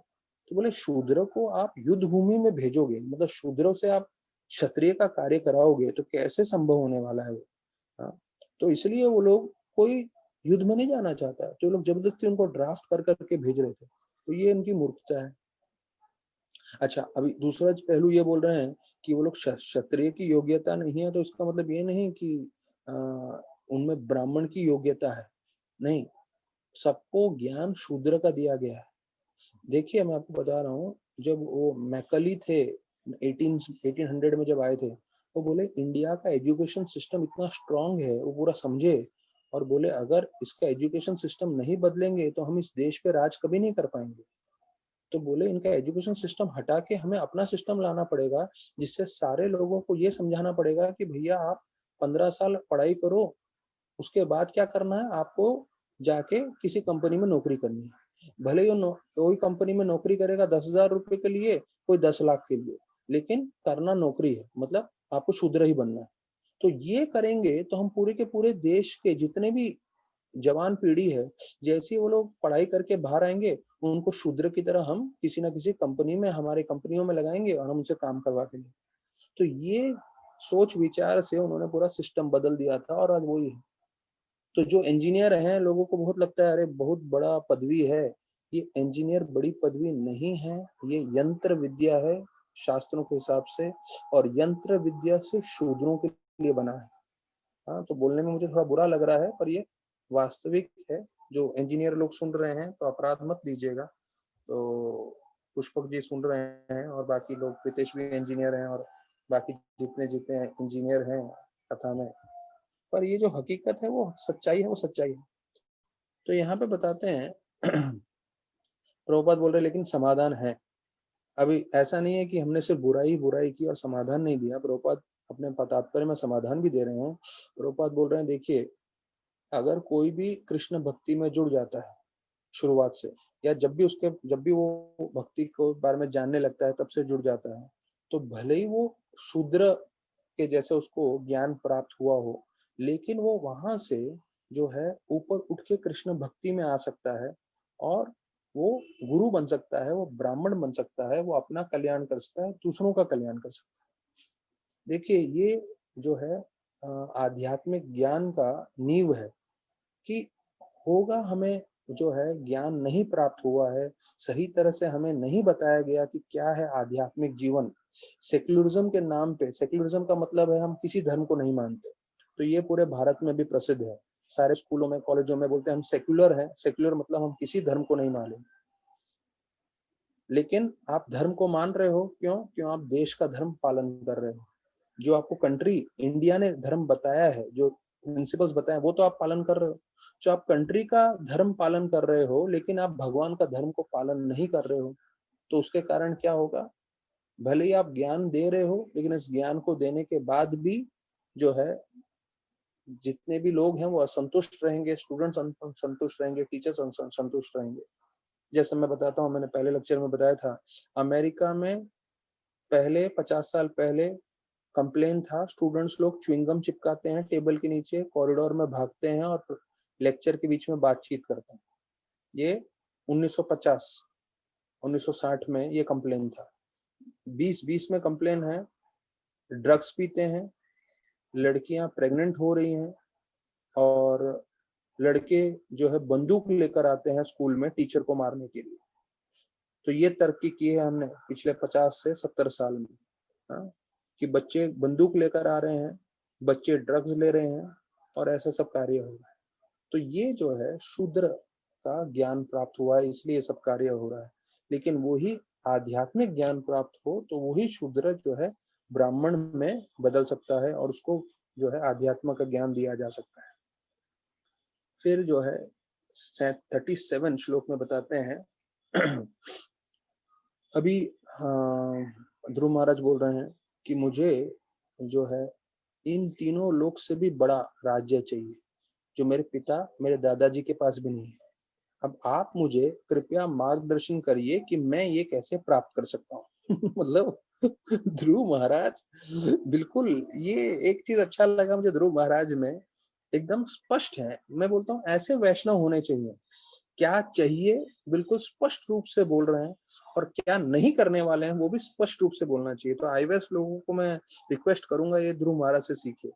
तो बोले शूद्र को आप युद्ध भूमि में भेजोगे, मतलब शूद्रों से आप क्षत्रिय का कार्य कराओगे, तो कैसे संभव होने वाला है वो। हाँ, तो इसलिए वो लोग कोई युद्ध में नहीं जाना चाहता है, तो ये लोग जबरदस्ती उनको ड्राफ्ट कर करके भेज रहे थे। तो ये इनकी मूर्खता है। अच्छा, अभी दूसरा पहलू ये बोल रहे हैं कि वो लोग क्षत्रिय की योग्यता नहीं है, तो इसका मतलब ये नहीं कि आ, उनमें ब्राह्मण की योग्यता है, नहीं। सबको ज्ञान शूद्र का दिया गया है। देखिए मैं आपको बता रहा हूँ, जब वो मैकली थे 1800 में जब आए थे, वो बोले इंडिया का एजुकेशन सिस्टम इतना स्ट्रांग है, वो पूरा समझे, और बोले अगर इसका एजुकेशन सिस्टम नहीं बदलेंगे तो हम इस देश पे राज कभी नहीं कर पाएंगे। तो बोले इनका एजुकेशन सिस्टम हटा के हमें अपना सिस्टम लाना पड़ेगा, जिससे सारे लोगों को ये समझाना पड़ेगा कि भैया आप 15 साल पढ़ाई करो, उसके बाद क्या करना है आपको, जाके किसी कंपनी में नौकरी करनी है। भले ही कोई कंपनी में नौकरी करेगा 10,000 रुपए के लिए, कोई 10 लाख के लिए, लेकिन करना नौकरी है, मतलब आपको शूद्र ही बनना है। तो ये करेंगे तो हम पूरे के पूरे देश के जितने भी जवान पीढ़ी है, जैसे वो लोग पढ़ाई करके बाहर आएंगे, उनको शूद्र की तरह हम किसी ना किसी कंपनी में, हमारे कंपनियों में लगाएंगे और हम उनसे काम करवा देंगे। तो ये सोच विचार से उन्होंने पूरा सिस्टम बदल दिया था, और आज वही है। तो जो इंजीनियर हैं, लोगों को बहुत लगता है अरे बहुत बड़ा पदवी है, ये इंजीनियर बड़ी पदवी नहीं है, ये यंत्र विद्या है शास्त्रों के हिसाब से, और यंत्र विद्या से शूद्रों के लिए बना है। हाँ, तो बोलने में मुझे थोड़ा बुरा लग रहा है, पर ये वास्तविक है। जो इंजीनियर लोग सुन रहे हैं तो अपराध मत लीजिएगा। तो पुष्पक जी सुन रहे हैं, और बाकी लोग, प्रीतेश भी इंजीनियर हैं, और बाकी जितने जितने इंजीनियर हैं कथा में, पर ये जो हकीकत है वो सच्चाई है, वो सच्चाई है। तो यहाँ पे बताते हैं प्रभुपाद बोल रहे लेकिन समाधान है। अभी ऐसा नहीं है कि हमने सिर्फ बुराई बुराई की और समाधान नहीं दिया। प्रभुपाद अपने तात्पर्य में समाधान भी दे रहे हैं। प्रभुपाद बोल रहे हैं देखिए, अगर कोई भी कृष्ण भक्ति में जुड़ जाता है शुरुआत से, या जब भी वो भक्ति को बारे में जानने लगता है तब से जुड़ जाता है, तो भले ही वो शूद्र के जैसे उसको ज्ञान प्राप्त हुआ हो, लेकिन वो वहां से जो है ऊपर उठ के कृष्ण भक्ति में आ सकता है, और वो गुरु बन सकता है, वो ब्राह्मण बन सकता है, वो अपना कल्याण कर सकता है, दूसरों का कल्याण कर सकता है। देखिए ये जो है आध्यात्मिक ज्ञान का नींव है, कि होगा हमें जो है ज्ञान नहीं प्राप्त हुआ है, सही तरह से हमें नहीं बताया गया कि क्या है आध्यात्मिक जीवन। सेक्युलरिज्म के नाम पे, सेक्युलरिज्म का मतलब है हम किसी धर्म को नहीं मानते, तो ये पूरे भारत में भी प्रसिद्ध है। सारे स्कूलों में कॉलेजों में बोलते हैं हम सेक्युलर हैं, सेक्युलर मतलब हम किसी धर्म को नहीं मानेंगे। लेकिन आप धर्म को मान रहे हो, क्यों? क्यों? आप देश का धर्म पालन कर रहे हो। जो आपको कंट्री इंडिया ने धर्म बताया है, जो प्रिंसिपल्स बताए, वो तो आप पालन कर रहे हो। जो आप कंट्री का धर्म पालन कर रहे हो, लेकिन आप भगवान का धर्म को पालन नहीं कर रहे हो, तो उसके कारण क्या होगा? भले ही आप ज्ञान दे रहे हो, लेकिन इस ज्ञान को देने के बाद भी जो है जितने भी लोग हैं वो असंतुष्ट रहेंगे, स्टूडेंट्स संतुष्ट रहेंगे, टीचर्स संतुष्ट रहेंगे। जैसे मैं बताता हूँ, मैंने पहले लेक्चर में बताया था, अमेरिका में पहले 50 साल पहले कंप्लेन था, स्टूडेंट्स लोग च्युइंगम चिपकाते हैं टेबल के नीचे, कॉरिडोर में भागते हैं और लेक्चर के बीच में बातचीत करते हैं। ये 1950 1960 में ये कंप्लेन था। 2020 में कंप्लेन है, ड्रग्स पीते हैं, लड़कियां प्रेग्नेंट हो रही हैं, और लड़के जो है बंदूक लेकर आते हैं स्कूल में टीचर को मारने के लिए। तो ये तरक्की की है हमने पिछले 50 से 70 साल में। हाँ, कि बच्चे बंदूक लेकर आ रहे हैं, बच्चे ड्रग्स ले रहे हैं, और ऐसा सब कार्य हो रहा है। तो ये जो है शूद्र का ज्ञान प्राप्त हुआ है, इसलिए सब कार्य हो रहा है। लेकिन वही आध्यात्मिक ज्ञान प्राप्त हो तो वही शूद्र जो है ब्राह्मण में बदल सकता है, और उसको जो है आध्यात्म का ज्ञान दिया जा सकता है। फिर जो है 37 श्लोक में बताते हैं अभी ध्रुव महाराज बोल रहे हैं कि मुझे जो है इन तीनों लोक से भी बड़ा राज्य चाहिए, जो मेरे पिता मेरे दादाजी के पास भी नहीं है। अब आप मुझे कृपया मार्गदर्शन करिए कि मैं ये कैसे प्राप्त कर सकता हूँ। मतलब ध्रुव महाराज बिल्कुल, ये एक चीज अच्छा लगा मुझे ध्रुव महाराज में, एकदम स्पष्ट है। मैं बोलता हूँ ऐसे वैष्णव होने चाहिए, क्या चाहिए बिल्कुल स्पष्ट रूप से बोल रहे हैं, और क्या नहीं करने वाले हैं वो भी स्पष्ट रूप से बोलना चाहिए। तो आईवेस लोगों को मैं रिक्वेस्ट करूंगा ये ध्रुव महाराज से सीखिए।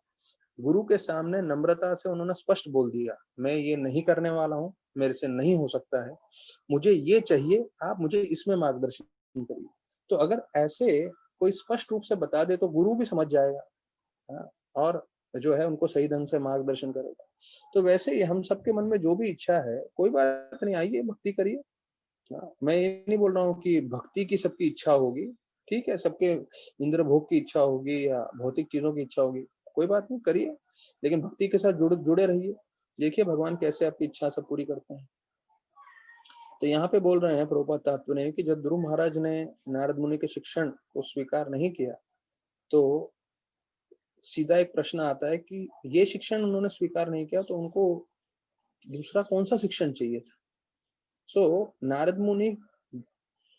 गुरु के सामने नम्रता से उन्होंने स्पष्ट बोल दिया, मैं ये नहीं करने वाला हूँ, मेरे से नहीं हो सकता है, मुझे ये चाहिए, आप मुझे इसमें मार्गदर्शन करिए। तो अगर ऐसे कोई स्पष्ट रूप से बता दे तो गुरु भी समझ जाएगा, हाँ, और जो है उनको सही ढंग से मार्गदर्शन करेगा। तो वैसे ही हम सबके मन में जो भी इच्छा है, कोई बात नहीं, आइए भक्ति करिए। हाँ, मैं ये नहीं बोल रहा हूँ कि भक्ति की सबकी इच्छा होगी, ठीक है, सबके इंद्र भोग की इच्छा होगी या भौतिक चीजों की इच्छा होगी, कोई बात नहीं, करिए, लेकिन भक्ति के साथ जुड़े जुड़े रहिए। देखिए भगवान कैसे आपकी इच्छा सब पूरी करते हैं। तो यहाँ पे बोल रहे हैं प्रभुपाद तात्व ने कि जब ध्रुव महाराज ने नारद मुनि के शिक्षण को स्वीकार नहीं किया, तो सीधा एक प्रश्न आता है कि ये शिक्षण उन्होंने स्वीकार नहीं किया तो उनको दूसरा कौन सा शिक्षण चाहिए था। नारद मुनि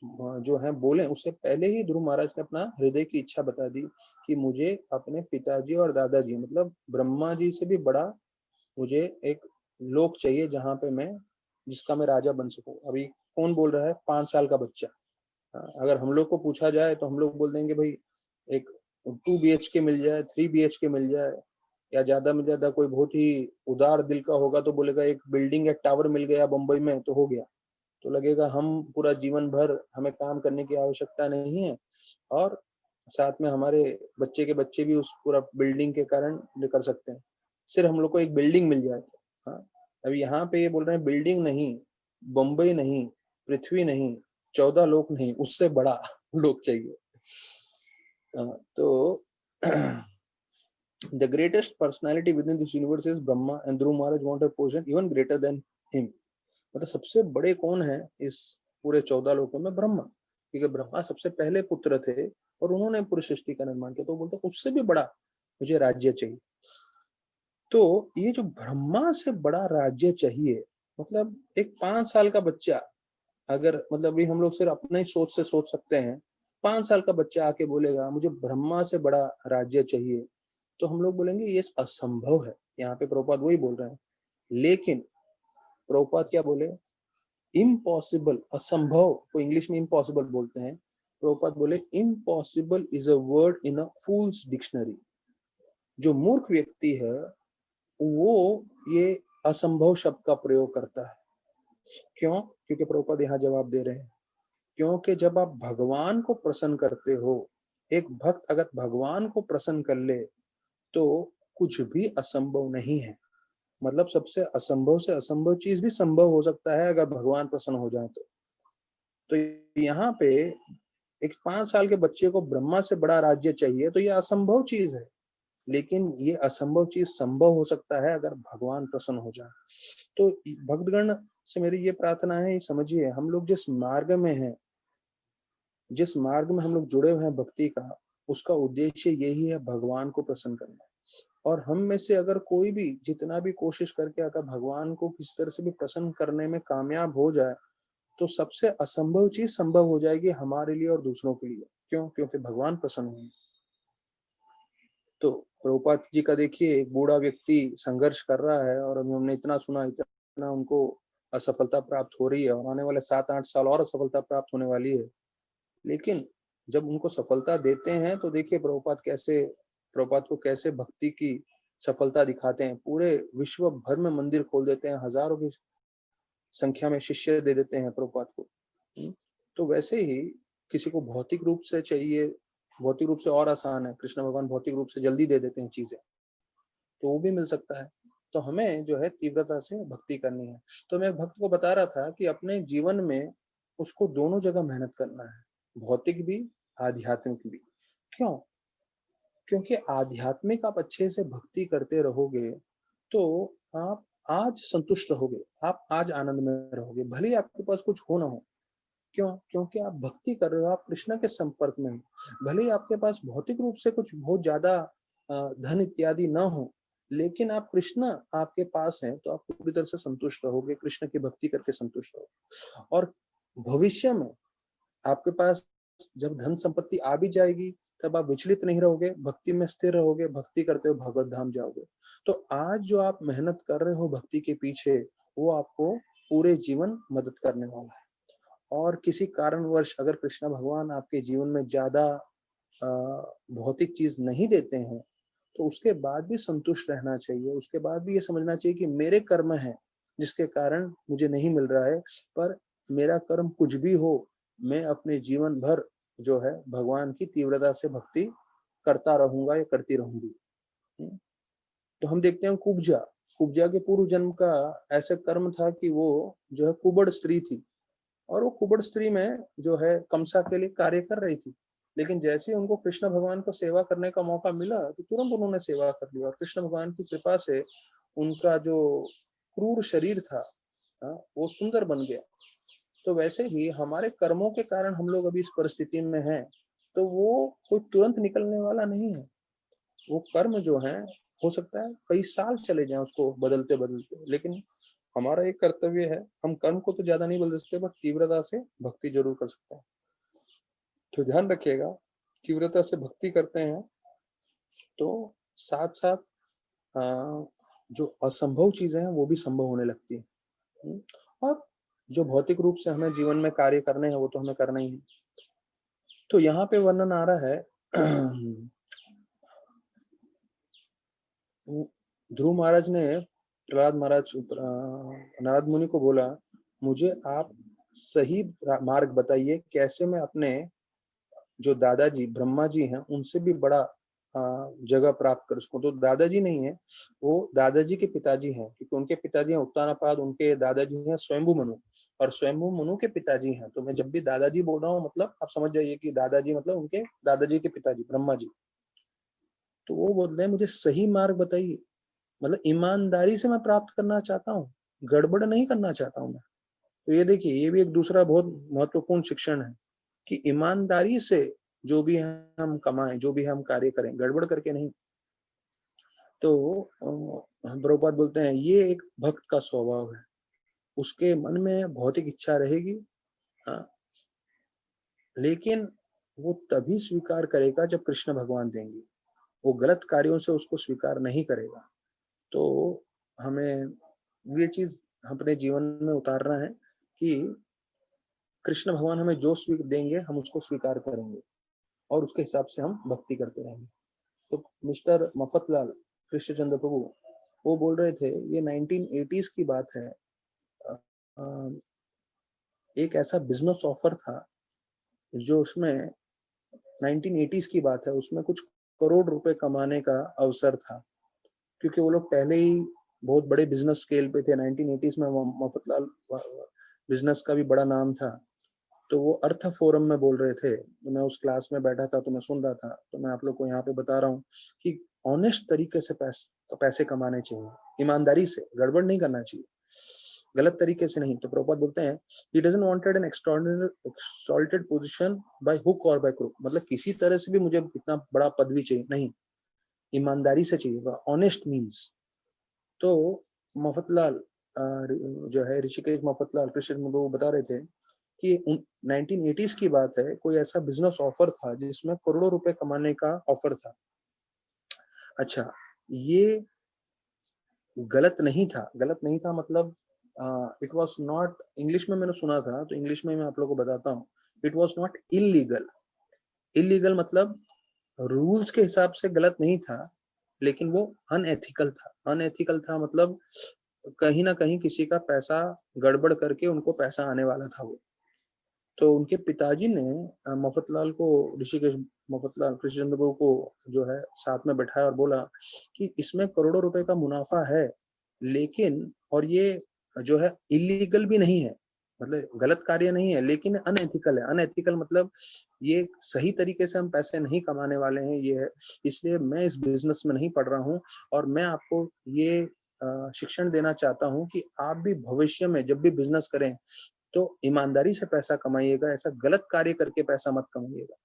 जो है बोले उससे पहले ही ध्रुव महाराज ने अपना हृदय की इच्छा बता दी कि मुझे अपने पिताजी और दादाजी मतलब ब्रह्मा जी से भी बड़ा मुझे एक लोक चाहिए जहां पे मैं जिसका मैं राजा बन सकूं। अभी कौन बोल रहा है? 5 साल का बच्चा। अगर हम लोग को पूछा जाए तो हम लोग बोल देंगे भाई एक 2 BHK मिल जाए, 3 BHK मिल जाए, या ज्यादा में ज्यादा कोई बहुत ही उदार दिल का होगा तो बोलेगा एक बिल्डिंग या टावर मिल गया बंबई में तो हो गया। तो लगेगा हम पूरा जीवन भर हमें काम करने की आवश्यकता नहीं है, और साथ में हमारे बच्चे के बच्चे भी उस पूरा बिल्डिंग के कारण कर सकते हैं, सिर्फ हम लोग को एक बिल्डिंग मिल जाए। हाँ, अभी यहाँ पे ये बोल रहे हैं बिल्डिंग नहीं, बम्बई नहीं, पृथ्वी नहीं, 14 लोक नहीं, उससे बड़ा लोक चाहिए। तो the greatest personality within this universe is Brahma, and Dhruv Maharaj want a position even greater than him. मतलब सबसे बड़े कौन है इस पूरे 14 लोकों में? ब्रह्मा, क्योंकि ब्रह्मा सबसे पहले पुत्र थे और उन्होंने पूरी सृष्टि का निर्माण किया। तो बोलते उससे भी बड़ा मुझे राज्य चाहिए। तो ये जो ब्रह्मा से बड़ा राज्य चाहिए, मतलब एक 5 साल का बच्चा, अगर मतलब अभी हम लोग सिर्फ अपने ही सोच से सोच सकते हैं, 5 साल का बच्चा आके बोलेगा मुझे ब्रह्मा से बड़ा राज्य चाहिए, तो हम लोग बोलेंगे ये असंभव है। यहाँ पे प्रभुपाद वही बोल रहे हैं, लेकिन प्रभुपाद क्या बोले? इम्पॉसिबल, असंभव को इंग्लिश में इम्पॉसिबल बोलते हैं। प्रभुपाद बोले impossible is a word in a fools dictionary. जो मूर्ख व्यक्ति है वो ये असंभव शब्द का प्रयोग करता है। क्यों? क्योंकि प्रभुपाद यहाँ जवाब दे रहे हैं, क्योंकि जब आप भगवान को प्रसन्न करते हो, एक भक्त अगर भगवान को प्रसन्न कर ले तो कुछ भी असंभव नहीं है। मतलब सबसे असंभव से असंभव चीज भी संभव हो सकता है अगर भगवान प्रसन्न हो जाए तो यहाँ पे एक 5 साल के बच्चे को ब्रह्मा से बड़ा राज्य चाहिए, तो ये असंभव चीज है, लेकिन ये असंभव चीज संभव हो सकता है अगर भगवान प्रसन्न हो जाए। तो भक्तगण से मेरी ये प्रार्थना है, समझिए हम लोग जिस मार्ग में हैं, जिस मार्ग में हम लोग जुड़े हुए हैं भक्ति का, उसका उद्देश्य यही है भगवान को प्रसन्न करना। और हम में से अगर कोई भी जितना भी कोशिश करके अगर भगवान को किसी तरह से भी प्रसन्न करने में कामयाब हो जाए, तो सबसे असंभव चीज संभव हो जाएगी हमारे लिए और दूसरों के लिए। क्यों? क्योंकि भगवान प्रसन्न होंगे। तो प्रभुपाद जी का देखिए, एक बूढ़ा व्यक्ति संघर्ष कर रहा है और अभी हमने इतना सुना, इतना उनको असफलता प्राप्त हो रही है और आने वाले 7-8 साल और असफलता प्राप्त होने वाली है, लेकिन जब उनको सफलता देते हैं तो देखिए प्रभुपाद को कैसे भक्ति की सफलता दिखाते हैं। पूरे विश्व भर में मंदिर खोल देते हैं, हजारों की संख्या में शिष्य दे देते हैं प्रभुपाद को। तो वैसे ही किसी को भौतिक रूप से चाहिए, भौतिक रूप से और आसान है, कृष्ण भगवान भौतिक रूप से जल्दी दे देते हैं चीजें, तो वो भी मिल सकता है। तो हमें जो है तीव्रता से भक्ति करनी है। तो मैं भक्त को बता रहा था कि अपने जीवन में उसको दोनों जगह मेहनत करना है, भौतिक भी आध्यात्मिक भी। क्यों? क्योंकि आध्यात्मिक आप अच्छे से भक्ति करते रहोगे तो आप आज संतुष्ट रहोगे, आप आज आनंद में रहोगे, भले ही आपके पास कुछ हो ना हो। क्यों? क्योंकि आप भक्ति कर रहे हो, आप कृष्ण के संपर्क में हो। भले ही आपके पास भौतिक रूप से कुछ बहुत ज्यादा धन इत्यादि ना हो, लेकिन आप कृष्ण आपके पास हैं तो आप पूरी तरह से संतुष्ट रहोगे, कृष्ण की भक्ति करके संतुष्ट रहोगे। और भविष्य में आपके पास जब धन संपत्ति आ भी जाएगी तब आप विचलित नहीं रहोगे, भक्ति में स्थिर रहोगे, भक्ति करते हुए भगवत धाम जाओगे। तो आज जो आप मेहनत कर रहे हो भक्ति के पीछे, वो आपको पूरे जीवन मदद करने वाला है। और किसी कारणवश अगर कृष्ण भगवान आपके जीवन में ज्यादा भौतिक चीज नहीं देते हैं तो उसके बाद भी संतुष्ट रहना चाहिए, उसके बाद भी ये समझना चाहिए कि मेरे कर्म है जिसके कारण मुझे नहीं मिल रहा है, पर मेरा कर्म कुछ भी हो, मैं अपने जीवन भर जो है भगवान की तीव्रता से भक्ति करता रहूंगा या करती रहूंगी। तो हम देखते हैं कुब्जा, कुब्जा के पूर्व जन्म का ऐसा कर्म था कि वो जो है कुबड़ स्त्री थी, और वो कुबड़ स्त्री में जो है कंसा के लिए कार्य कर रही थी। लेकिन जैसे ही उनको कृष्ण भगवान को सेवा करने का मौका मिला तो तुरंत उन्होंने सेवा कर ली, और कृष्ण भगवान की कृपा से उनका जो क्रूर शरीर था वो सुंदर बन गया। तो वैसे ही हमारे कर्मों के कारण हम लोग अभी इस परिस्थिति में हैं, तो वो कोई तुरंत निकलने वाला नहीं है। वो कर्म जो है हो सकता है कई साल चले जाएं उसको बदलते बदलते, लेकिन हमारा एक कर्तव्य है, हम कर्म को तो ज्यादा नहीं बदल सकते बट तीव्रता से भक्ति जरूर कर सकते हैं। तो ध्यान रखिएगा, तीव्रता से भक्ति करते हैं तो साथ साथ जो असंभव चीजें हैं वो भी संभव होने लगती है। और जो भौतिक रूप से हमें जीवन में कार्य करने हैं वो तो हमें करना ही है। तो यहाँ पे वर्णन आ रहा है ध्रुव महाराज ने प्रहलाद महाराज नारद मुनि को बोला, मुझे आप सही मार्ग बताइए, कैसे मैं अपने जो दादाजी ब्रह्मा जी हैं उनसे भी बड़ा जगह प्राप्त कर सकूं। तो दादाजी नहीं है, वो दादाजी के पिताजी हैं, क्योंकि उनके पिताजी हैं उत्तानापाद, उनके दादाजी हैं स्वयंभू मनु, और स्वयंभू मनु के पिताजी हैं। तो मैं जब भी दादाजी बोल रहा हूँ मतलब आप समझ जाइए कि दादाजी मतलब उनके दादाजी के पिताजी ब्रह्मा जी। तो वो बोल रहे हैं मुझे सही मार्ग बताइए, मतलब ईमानदारी से मैं प्राप्त करना चाहता हूँ, गड़बड़ नहीं करना चाहता हूँ मैं। तो ये देखिए, ये भी एक दूसरा बहुत महत्वपूर्ण शिक्षण है कि ईमानदारी से जो भी हम कमाएं, जो भी हम कार्य करें, गड़बड़ करके नहीं। तो प्रभुपाद बोलते हैं ये एक भक्त का स्वभाव है, उसके मन में भौतिक इच्छा रहेगी, हाँ, लेकिन वो तभी स्वीकार करेगा जब कृष्ण भगवान देंगे, वो गलत कार्यों से उसको स्वीकार नहीं करेगा। तो हमें ये चीज अपने जीवन में उतारना है कि कृष्ण भगवान हमें जो स्वीक देंगे हम उसको स्वीकार करेंगे और उसके हिसाब से हम भक्ति करते रहेंगे। तो मिस्टर मफतलाल कृष्णचंद्र प्रभु वो बोल रहे थे, ये 1980s की बात है, एक ऐसा बिजनेस ऑफर था जो उसमें 1980s की बात है, उसमें कुछ करोड़ रुपए कमाने का अवसर था, क्योंकि वो लोग पहले ही बहुत बड़े बिजनेस स्केल पे थे। 1980s में मफतलाल बिजनेस का भी बड़ा नाम था। तो वो अर्थ फोरम में बोल रहे थे, तो मैं उस क्लास में बैठा था तो मैं सुन रहा था। तो मैं आप लोग को यहाँ पे बता रहा हूँ कि ऑनेस्ट तरीके से पैसे कमाने चाहिए, ईमानदारी से, गड़बड़ नहीं करना चाहिए, गलत तरीके से नहीं। तो प्रभुपाद बोलते हैं he doesn't wanted an exalted position by hook और बाय क्रुक, मतलब किसी तरह से भी मुझे इतना बड़ा पदवी चाहिए नहीं, ईमानदारी से चाहिए, ऑनेस्ट मीन्स। तो मफतलाल जो है ऋषिकेश मफतलाल कृष्ण वो बता रहे थे कि 1980s की बात है, कोई ऐसा बिजनेस ऑफर था जिसमें करोड़ों रुपए कमाने का ऑफर था। अच्छा, ये गलत नहीं था, गलत नहीं था मतलब इट वाज नॉट, इंग्लिश में मैंने सुना था तो इंग्लिश में मैं आप लोगों को बताता हूँ, it was not illegal. Illegal मतलब रूल्स के हिसाब से गलत नहीं था, लेकिन वो अनएथिकल था। अनएथिकल था मतलब कहीं ना कहीं किसी का पैसा गड़बड़ करके उनको पैसा आने वाला था वो। तो उनके पिताजी ने मफतलाल को, ऋषिकेश मफतलाल कृष्णचंद्र को जो है साथ में बैठाया और बोला कि इसमें करोड़ों रुपए का मुनाफा है, लेकिन और ये जो है इलीगल भी नहीं है, मतलब गलत कार्य नहीं है, लेकिन अनएथिकल है। अनएथिकल मतलब ये सही तरीके से हम पैसे नहीं कमाने वाले हैं, ये है। इसलिए मैं इस बिजनेस में नहीं पढ़ रहा हूँ, और मैं आपको ये शिक्षण देना चाहता हूँ कि आप भी भविष्य में जब भी बिजनेस करें तो ईमानदारी से पैसा कमाइएगा, ऐसा गलत कार्य करके पैसा मत कमाइएगा।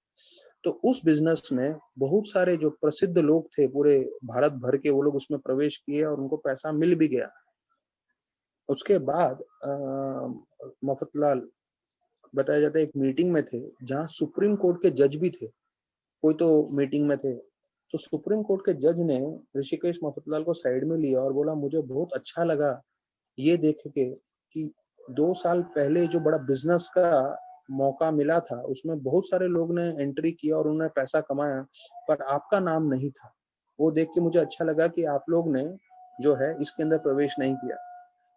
तो उस बिजनेस में बहुत सारे जो प्रसिद्ध लोग थे पूरे भारत भर के, वो लोग उसमें प्रवेश किए और उनको पैसा मिल भी गया। उसके बाद मफतलाल बताया जाता है एक मीटिंग में थे जहां सुप्रीम कोर्ट के जज भी थे, कोई तो मीटिंग में थे। तो सुप्रीम कोर्ट के जज ने ऋषिकेश मफतलाल को साइड में लिया और बोला, मुझे बहुत अच्छा लगा ये देख के कि 2 साल पहले जो बड़ा बिजनेस का मौका मिला था उसमें बहुत सारे लोग ने एंट्री किया और उन्होंने पैसा कमाया, पर आपका नाम नहीं था। वो देख के मुझे अच्छा लगा कि आप लोग ने जो है इसके अंदर प्रवेश नहीं किया।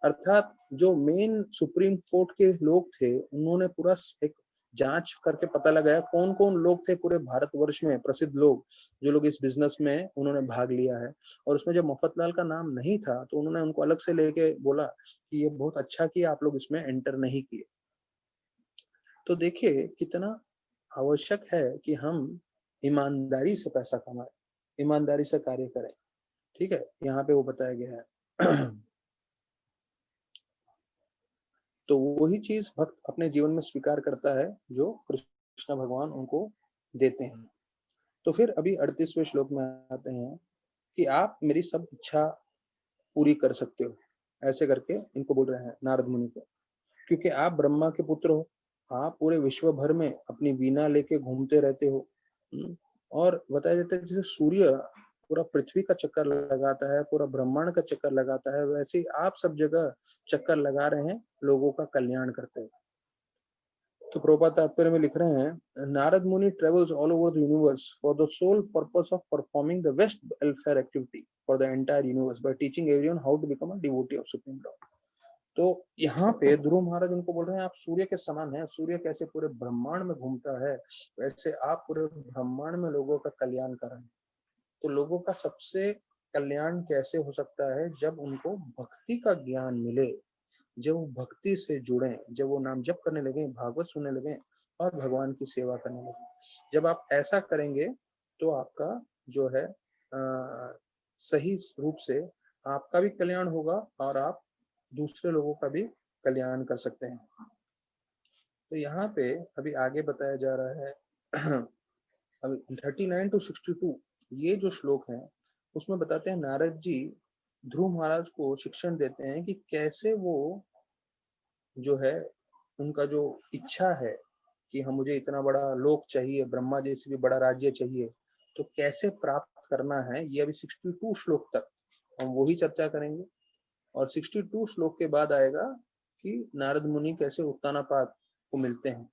अर्थात जो मेन सुप्रीम कोर्ट के लोग थे उन्होंने पूरा एक जांच करके पता लगाया कौन कौन लोग थे पूरे भारतवर्ष में प्रसिद्ध लोग, जो लोग इस बिजनेस में उन्होंने भाग लिया है। और उसमें जब मफतलाल का नाम नहीं था तो उन्होंने उनको अलग से लेके बोला कि ये बहुत अच्छा किया आप लोग इसमें एंटर नहीं किए। तो देखिए कितना आवश्यक है कि हम ईमानदारी से पैसा कमाएं, ईमानदारी से कार्य करें। ठीक है, यहाँ पे वो बताया गया है। तो वही चीज भक्त अपने जीवन में स्वीकार करता है जो कृष्ण भगवान उनको देते हैं। तो फिर अभी 38वें श्लोक में आते हैं कि आप मेरी सब इच्छा पूरी कर सकते हो, ऐसे करके इनको बोल रहे हैं नारद मुनि को, क्योंकि आप ब्रह्मा के पुत्र हो, आप पूरे विश्व भर में अपनी वीणा लेके घूमते रहते हो। और बताया जाता है जैसे सूर्य पूरा पृथ्वी का चक्कर लगाता है, पूरा ब्रह्मांड का चक्कर लगाता है, वैसे ही आप सब जगह चक्कर लगा रहे हैं, लोगों का कल्याण करते हैं। तो प्रभुपाद तात्पर्य में लिख रहे हैं, Narad Muni travels all over the universe for the sole purpose of performing the best welfare activity for the entire universe by teaching everyone how to become a devotee of supreme lord. तो यहाँ पे ध्रुव महाराज उनको बोल रहे हैं, आप सूर्य के समान हैं। सूर्य कैसे पूरे ब्रह्मांड में घूमता है, वैसे आप पूरे ब्रह्मांड में लोगों का कल्याण कर रहे हैं। तो लोगों का सबसे कल्याण कैसे हो सकता है, जब उनको भक्ति का ज्ञान मिले, जब वो भक्ति से जुड़े, जब वो नाम जप करने लगे, भागवत सुनने लगे और भगवान की सेवा करने लगे। जब आप ऐसा करेंगे तो आपका जो है सही रूप से आपका भी कल्याण होगा और आप दूसरे लोगों का भी कल्याण कर सकते हैं। तो यहाँ पे अभी आगे बताया जा रहा है अभी 39 to 62 ये जो श्लोक है उसमें बताते हैं नारद जी ध्रुव महाराज को शिक्षण देते हैं कि कैसे वो जो है उनका जो इच्छा है कि हम मुझे इतना बड़ा लोक चाहिए, ब्रह्मा जैसे भी बड़ा राज्य चाहिए, तो कैसे प्राप्त करना है, ये अभी 62 श्लोक तक हम वही चर्चा करेंगे। और 62 श्लोक के बाद आएगा कि नारद मुनि कैसे उत्तानापाद को मिलते हैं,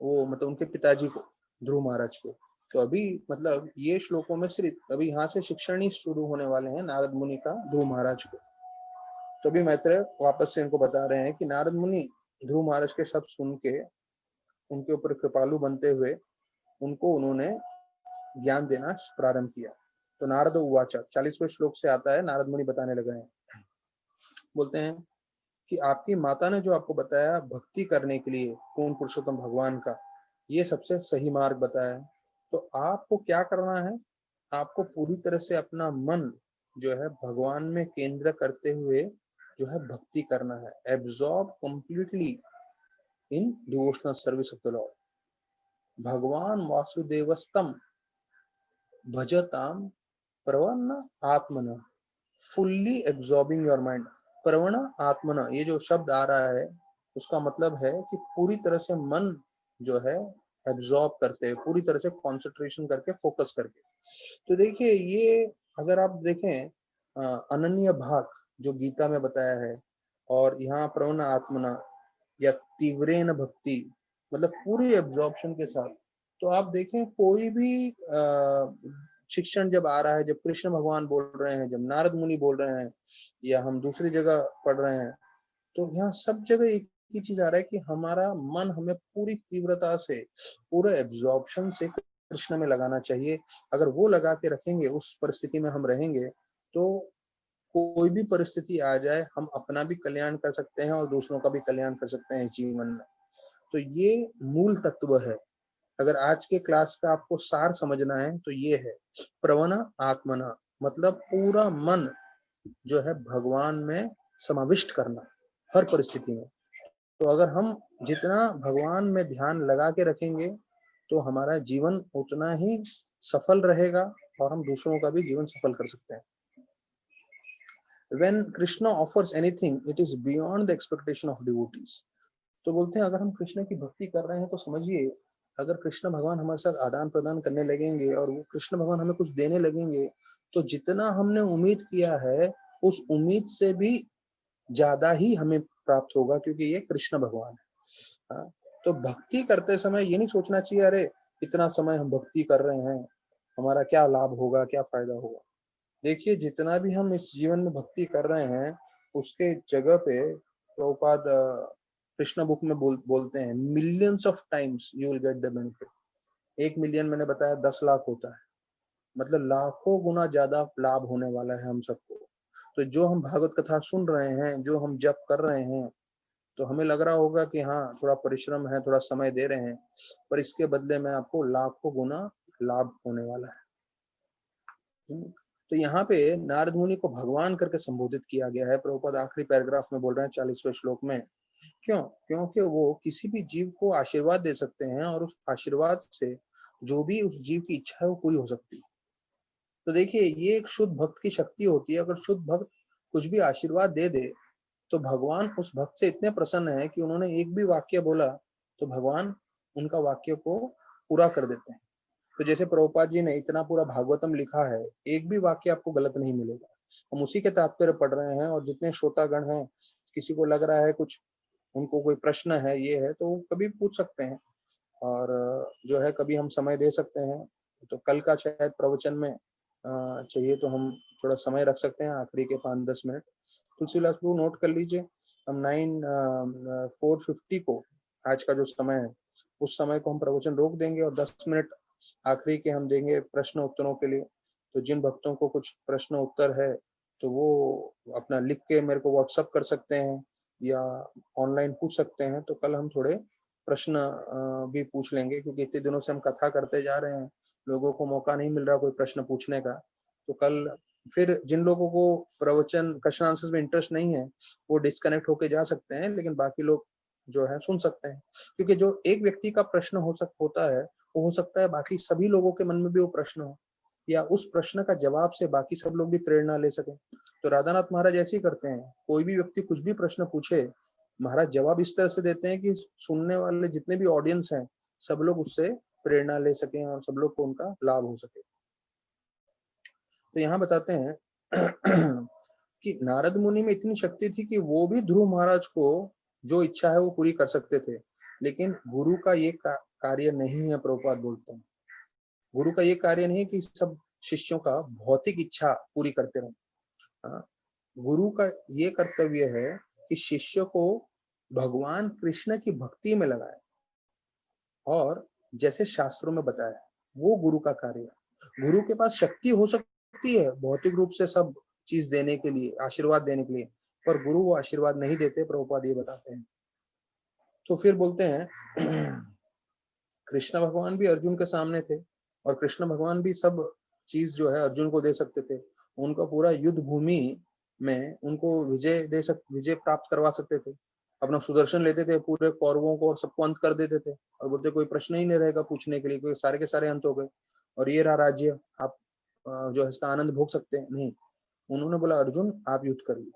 वो मतलब उनके पिताजी को, ध्रुव महाराज को। तो अभी मतलब ये श्लोकों में सिर्फ अभी यहाँ से शिक्षण ही शुरू होने वाले हैं नारद मुनि का ध्रुव महाराज को। तो अभी मैत्रेय वापस से इनको बता रहे हैं कि नारद मुनि ध्रुव महाराज के शब्द सुन के उनके ऊपर कृपालु बनते हुए उनको उन्होंने ज्ञान देना प्रारंभ किया। तो नारद उवाच 40वें श्लोक से आता है, नारद मुनि बताने लगे हैं, बोलते हैं कि आपकी माता ने जो आपको बताया भक्ति करने के लिए पूर्ण पुरुषोत्तम भगवान का, ये सबसे सही मार्ग बताया है। तो आपको क्या करना है, आपको पूरी तरह से अपना मन जो है भगवान में केंद्र करते हुए जो है भक्ति करना है, absorb completely in devotional service of the Lord. भगवान वासुदेवस्तम भजताम प्रवन्न आत्मन, फुल्ली एब्जॉर्बिंग योर माइंड। प्रवण आत्मन, ये जो शब्द आ रहा है उसका मतलब है कि पूरी तरह से मन जो है एब्जॉर्ब करते हैं, पूरी तरह से कंसंट्रेशन करके, फोकस करके। तो देखिए ये अगर आप देखें अनन्य भाग जो गीता में बताया है, और यहाँ प्रवण आत्मना या तीव्रेन भक्ति, मतलब पूरी एब्जॉर्प्शन के साथ। तो आप देखें कोई भी शिक्षण जब आ रहा है, जब कृष्ण भगवान बोल रहे हैं, जब नारद मुनि बोल रहे हैं, या हम दूसरी जगह पढ़ रहे हैं, तो यहाँ सब जगह एक ही चीज आ रहा है कि हमारा मन हमें पूरी तीव्रता से, पूरे एब्जॉर्प्शन से कृष्ण में लगाना चाहिए। अगर वो लगा के रखेंगे, उस परिस्थिति में हम रहेंगे, तो कोई भी परिस्थिति आ जाए, हम अपना भी कल्याण कर सकते हैं और दूसरों का भी कल्याण कर सकते हैं जीवन में। तो ये मूल तत्व है। अगर आज के क्लास का आपको सार समझना है तो ये है, प्रवना आत्मना, मतलब पूरा मन जो है भगवान में समाविष्ट करना हर परिस्थिति में। तो अगर हम जितना भगवान में ध्यान लगा के रखेंगे तो हमारा जीवन उतना ही सफल रहेगा और हम दूसरों का भी जीवन सफल कर सकते हैं। When Krishna offers anything, it is beyond the expectation of devotees. तो बोलते हैं अगर हम कृष्ण की भक्ति कर रहे हैं तो समझिए, अगर कृष्ण भगवान हमारे साथ आदान प्रदान करने लगेंगे और वो कृष्ण भगवान हमें कुछ देने लगेंगे, तो जितना हमने उम्मीद किया है उस उम्मीद से भी ज्यादा ही हमें प्राप्त होगा, क्योंकि ये कृष्ण भगवान है। हाँ, तो भक्ति करते समय ये नहीं सोचना चाहिए अरे इतना समय हम भक्ति कर रहे हैं, हमारा क्या लाभ होगा, क्या फायदा होगा। देखिए, जितना भी हम इस जीवन में भक्ति कर रहे हैं उसके जगह पे प्रभुपाद कृष्ण बुक में बोलते हैं, millions of times you will get the benefit. 1 million मैंने बताया 10 लाख होता है, मतलब लाखों गुना ज्यादा लाभ होने वाला है हम सबको। तो जो हम भागवत कथा सुन रहे हैं, जो हम जप कर रहे हैं, तो हमें लग रहा होगा कि हाँ थोड़ा परिश्रम है, थोड़ा समय दे रहे हैं, पर इसके बदले में आपको लाखों गुना लाभ होने वाला है। तो यहाँ पे नारद मुनि को भगवान करके संबोधित किया गया है। प्रभुपाद आखिरी पैराग्राफ में बोल रहे हैं 40वें श्लोक में, क्यों? क्योंकि वो किसी भी जीव को आशीर्वाद दे सकते हैं और उस आशीर्वाद से जो भी उस जीव की इच्छा है वो पूरी हो सकती है। तो देखिए, ये एक शुद्ध भक्त की शक्ति होती है। अगर शुद्ध भक्त कुछ भी आशीर्वाद दे दे तो भगवान उस भक्त से इतने प्रसन्न है कि उन्होंने एक भी वाक्य बोला तो भगवान उनका वाक्य को पूरा कर देते हैं। तो जैसे प्रभुपाद जी ने इतना पूरा भागवतम लिखा है, एक भी वाक्य आपको गलत नहीं मिलेगा। हम उसी के तात्पर्य पढ़ रहे हैं, और जितने श्रोतागण हैं, किसी को लग रहा है कुछ, उनको कोई प्रश्न है, ये है, तो कभी पूछ सकते हैं। और जो है कभी हम समय दे सकते हैं। तो कल का शायद प्रवचन में चाहिए तो हम थोड़ा समय रख सकते हैं, आखिरी के 5-10 मिनट। तुलसीदास प्रभु नोट कर लीजिए, हम 4:50 को आज का जो समय है उस समय को हम प्रवचन रोक देंगे और 10 मिनट आखिरी के हम देंगे प्रश्न उत्तरों के लिए। तो जिन भक्तों को कुछ प्रश्न उत्तर है तो वो अपना लिख के मेरे को व्हाट्सअप कर सकते हैं या ऑनलाइन पूछ सकते हैं। तो कल हम थोड़े प्रश्न भी पूछ लेंगे, क्योंकि इतने दिनों से हम कथा करते जा रहे हैं, लोगों को मौका नहीं मिल रहा कोई प्रश्न पूछने का। तो कल फिर जिन लोगों को प्रवचन क्वेश्चन आंसर्स में इंटरेस्ट नहीं है वो डिस्कनेक्ट होके जा सकते हैं, लेकिन बाकी लोग जो है सुन सकते हैं। क्योंकि जो एक व्यक्ति का प्रश्न होता है, वो हो सकता है बाकी सभी लोगों के मन में भी वो प्रश्न हो, या उस प्रश्न का जवाब से बाकी सब लोग भी प्रेरणा ले सकें। तो राधानाथ महाराज ऐसे ही करते हैं, कोई भी व्यक्ति कुछ भी प्रश्न पूछे, महाराज जवाब इस तरह से देते हैं कि सुनने वाले जितने भी ऑडियंस हैं सब लोग उससे प्रेरणा ले सकें और सब लोग को उनका लाभ हो सके। तो यहाँ बताते हैं कि नारद मुनि में इतनी शक्ति थी कि वो भी ध्रुव महाराज को जो इच्छा है वो पूरी कर सकते थे, लेकिन गुरु का ये कार्य नहीं है। प्रभुपाद बोलते हैं गुरु का ये कार्य नहीं है कि सब शिष्यों का भौतिक इच्छा पूरी करते रहे। हाँ, गुरु का ये कर्तव्य है कि शिष्य को भगवान कृष्ण की भक्ति में लगाए, और जैसे शास्त्रों में बताया वो गुरु का कार्य है। गुरु के पास शक्ति हो सकती है भौतिक रूप से सब चीज देने के लिए, आशीर्वाद देने के लिए, पर गुरु वो आशीर्वाद नहीं देते। प्रभुपाद ये बताते हैं। तो फिर बोलते हैं कृष्ण भगवान भी अर्जुन के सामने थे, और कृष्ण भगवान भी सब चीज जो है अर्जुन को दे सकते थे। उनका पूरा युद्ध भूमि में उनको विजय प्राप्त करवा सकते थे। अपना सुदर्शन लेते थे, पूरे कौरवों को और सबको अंत कर देते थे, और बोलते कोई प्रश्न ही नहीं रहेगा पूछने के लिए, क्योंकि सारे के सारे अंत हो गए और ये रहा राज्य, आप जो है इसका आनंद भोग सकते हैं। नहीं, उन्होंने बोला अर्जुन आप युद्ध करिए।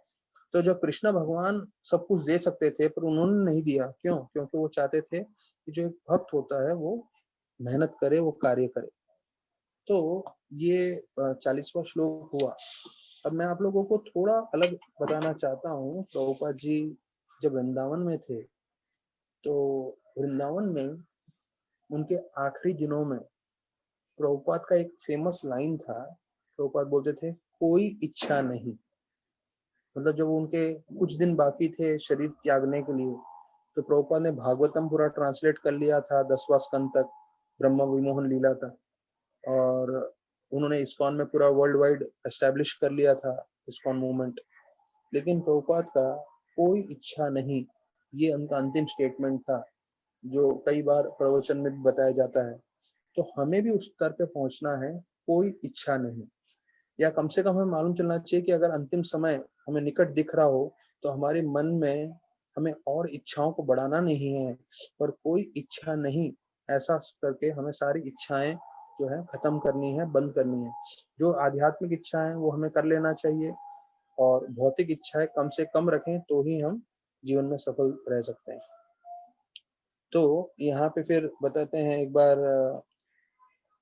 तो जब कृष्ण भगवान सब कुछ दे सकते थे पर उन्होंने नहीं दिया, क्यों? क्योंकि वो चाहते थे कि जो एक भक्त होता है वो मेहनत करे, वो कार्य करे। तो ये 40वां श्लोक हुआ। अब मैं आप लोगों को थोड़ा अलग बताना चाहता हूँ। प्रभुपाद जी जब वृंदावन में थे तो वृंदावन में उनके आखिरी दिनों में प्रभुपाद का एक फेमस लाइन था। प्रभुपाद बोलते थे कोई इच्छा नहीं। मतलब जब उनके कुछ दिन बाकी थे शरीर त्यागने के लिए, तो प्रभुपाद ने भागवतम पूरा ट्रांसलेट कर लिया था, 10वां स्कंद तक ब्रह्म विमोहन लीला था, और उन्होंने इस्कॉन में पूरा वर्ल्ड वाइड एस्टेब्लिश कर लिया था इस्कॉन मूवमेंट, लेकिन प्रभुपाद का कोई इच्छा नहीं, ये उनका अंतिम स्टेटमेंट था जो कई बार प्रवचन में भी बताया जाता है। तो हमें भी उस स्तर पे पहुंचना है, कोई इच्छा नहीं, या कम से कम हमें मालूम चलना चाहिए कि अगर अंतिम समय हमें निकट दिख रहा हो तो हमारे मन में हमें और इच्छाओं को बढ़ाना नहीं है, पर कोई इच्छा नहीं, ऐसा करके हमें सारी इच्छाएं जो है खत्म करनी है, बंद करनी है। जो आध्यात्मिक इच्छा है वो हमें कर लेना चाहिए, और भौतिक इच्छाएं कम से कम रखें, तो ही हम जीवन में सफल रह सकते हैं। तो यहाँ पे फिर बताते हैं, एक बार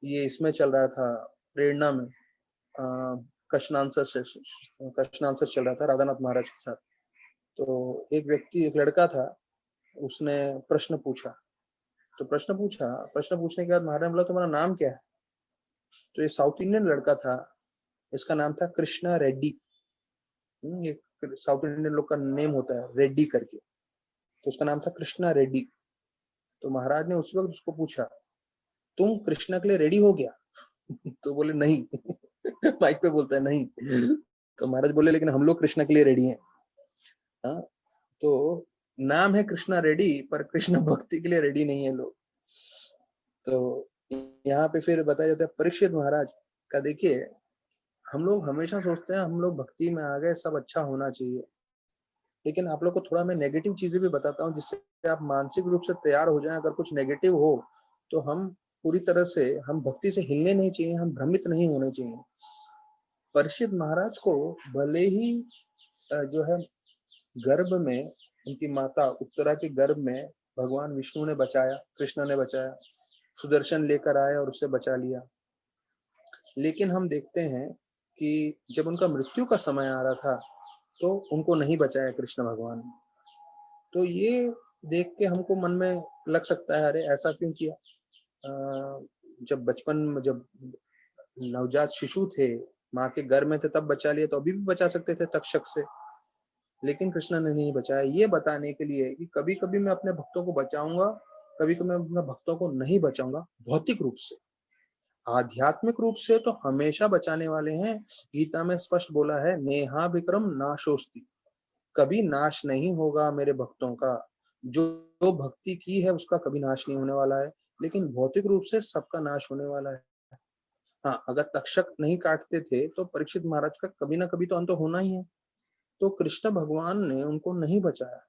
ये इसमें चल रहा था प्रेरणा में, क्वेश्चन आंसर चल रहा था राधानाथ महाराज के साथ। तो एक व्यक्ति, एक लड़का था, उसने प्रश्न पूछा। तो प्रश्न पूछने के बाद महाराज ने बोला तुम्हारा नाम क्या है? तो ये साउथ इंडियन लड़का था, इसका नाम था कृष्णा रेड्डी। ये साउथ इंडियन लोग का नेम होता है रेड्डी करके, तो उसका नाम था कृष्णा रेड्डी। तो महाराज ने उस वक्त उसको पूछा, तुम कृष्णा के लिए रेडी हो गया? तो बोले नहीं। माइक पे बोलता है नहीं। तो महाराज बोले लेकिन हम लोग कृष्णा के लिए रेडी हैं। हाँ, तो नाम है कृष्णा रेड्डी, पर कृष्ण भक्ति के लिए रेडी नहीं है लोग। तो यहाँ पे फिर बताया जाता है परीक्षित महाराज का, देखिए हम लोग हमेशा सोचते हैं हम लोग भक्ति में आ गए, सब अच्छा होना चाहिए, लेकिन आप लोग को थोड़ा मैं नेगेटिव चीजें भी बताता हूँ जिससे आप मानसिक रूप से तैयार हो जाएं। अगर कुछ नेगेटिव हो तो हम पूरी तरह से, हम भक्ति से हिलने नहीं चाहिए, हम भ्रमित नहीं होने चाहिए। परीक्षित महाराज को भले ही जो है गर्भ में उनकी माता उत्तरा के गर्भ में भगवान विष्णु ने बचाया, कृष्ण ने बचाया, सुदर्शन लेकर आए और उससे बचा लिया, लेकिन हम देखते हैं कि जब उनका मृत्यु का समय आ रहा था तो उनको नहीं बचाया कृष्ण भगवान ने। तो ये देख के हमको मन में लग सकता है, अरे ऐसा क्यों किया? जब बचपन में, जब नवजात शिशु थे, माँ के गर्भ में थे, तब बचा लिया, तो अभी भी बचा सकते थे तक्षक से, लेकिन कृष्ण ने नहीं बचाया। ये बताने के लिए कि कभी कभी मैं अपने भक्तों को बचाऊंगा, कभी कभी मैं अपने भक्तों को नहीं बचाऊंगा भौतिक रूप से। आध्यात्मिक रूप से तो हमेशा बचाने वाले हैं। गीता में स्पष्ट बोला है, नेहा विक्रम नाशोस्ति, कभी नाश नहीं होगा मेरे भक्तों का। जो भक्ति की है उसका कभी नाश नहीं होने वाला है, लेकिन भौतिक रूप से सबका नाश होने वाला है। हाँ, अगर तक्षक नहीं काटते थे तो परीक्षित महाराज का कभी ना कभी तो अंत होना ही है। तो कृष्ण भगवान ने उनको नहीं बचाया।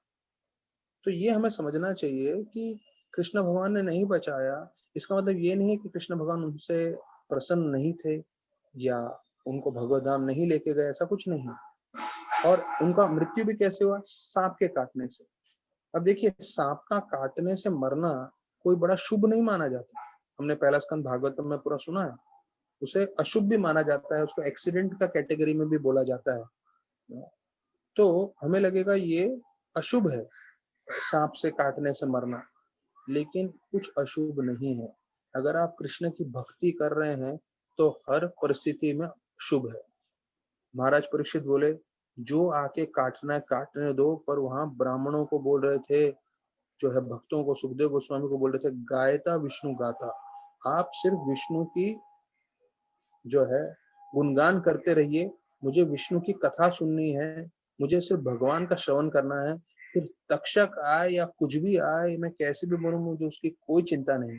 तो ये हमें समझना चाहिए कि कृष्ण भगवान ने नहीं बचाया, इसका मतलब ये नहीं है कि कृष्ण भगवान उनसे प्रसन्न नहीं थे या उनको भगवत धाम नहीं लेके गए, ऐसा कुछ नहीं। और उनका मृत्यु भी कैसे हुआ? सांप के काटने से। अब देखिए, सांप का काटने से मरना कोई बड़ा शुभ नहीं माना जाता। हमने पहला स्कंद भागवतम में पूरा सुना है, उसे अशुभ भी माना जाता है, उसको एक्सीडेंट का कैटेगरी में भी बोला जाता है। तो हमें लगेगा ये अशुभ है सांप से काटने से मरना, लेकिन कुछ अशुभ नहीं है। अगर आप कृष्ण की भक्ति कर रहे हैं तो हर परिस्थिति में शुभ है। महाराज परीक्षित बोले, जो आके काटना है काटने दो, पर वहां ब्राह्मणों को बोल रहे थे, जो है भक्तों को, सुखदेव गोस्वामी को बोल रहे थे, गायता विष्णु गाथा, आप सिर्फ विष्णु की जो है गुणगान करते रहिए, मुझे विष्णु की कथा सुननी है, मुझे सिर्फ भगवान का श्रवण करना है। फिर तक्षक आए या कुछ भी आए, मैं कैसे भी बोलूं, मुझे उसकी कोई चिंता नहीं,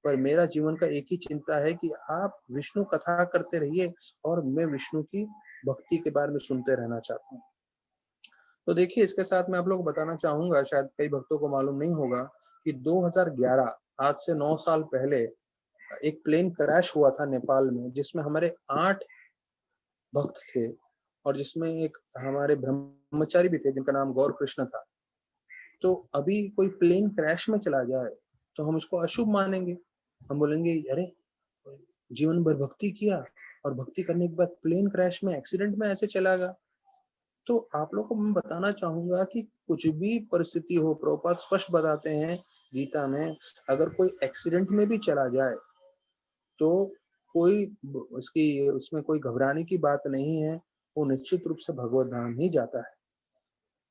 पर मेरा जीवन का एक ही चिंता है कि आप विष्णु कथा करते रहिए और मैं विष्णु की भक्ति के बारे में सुनते रहना चाहता हूँ। तो देखिए, इसके साथ मैं आप लोगों को बताना चाहूंगा, शायद कई भक्तों को मालूम नहीं होगा कि 2011, आज से 9 साल पहले, एक प्लेन क्रैश हुआ था नेपाल में, जिसमें हमारे 8 भक्त थे और जिसमें एक हमारे ब्रह्मचारी भी थे जिनका नाम गौर कृष्ण था। तो अभी कोई प्लेन क्रैश में चला जाए तो हम इसको अशुभ मानेंगे, हम बोलेंगे अरे जीवन भर भक्ति किया और भक्ति करने के बाद प्लेन क्रैश में, एक्सीडेंट में ऐसे चला गया। तो आप लोग को मैं बताना चाहूंगा कि कुछ भी परिस्थिति हो, प्रभुपाद स्पष्ट बताते हैं गीता में, अगर कोई एक्सीडेंट में भी चला जाए तो कोई उसकी उसमें कोई घबराने की बात नहीं है, वो निश्चित रूप से भगवत धाम ही जाता है।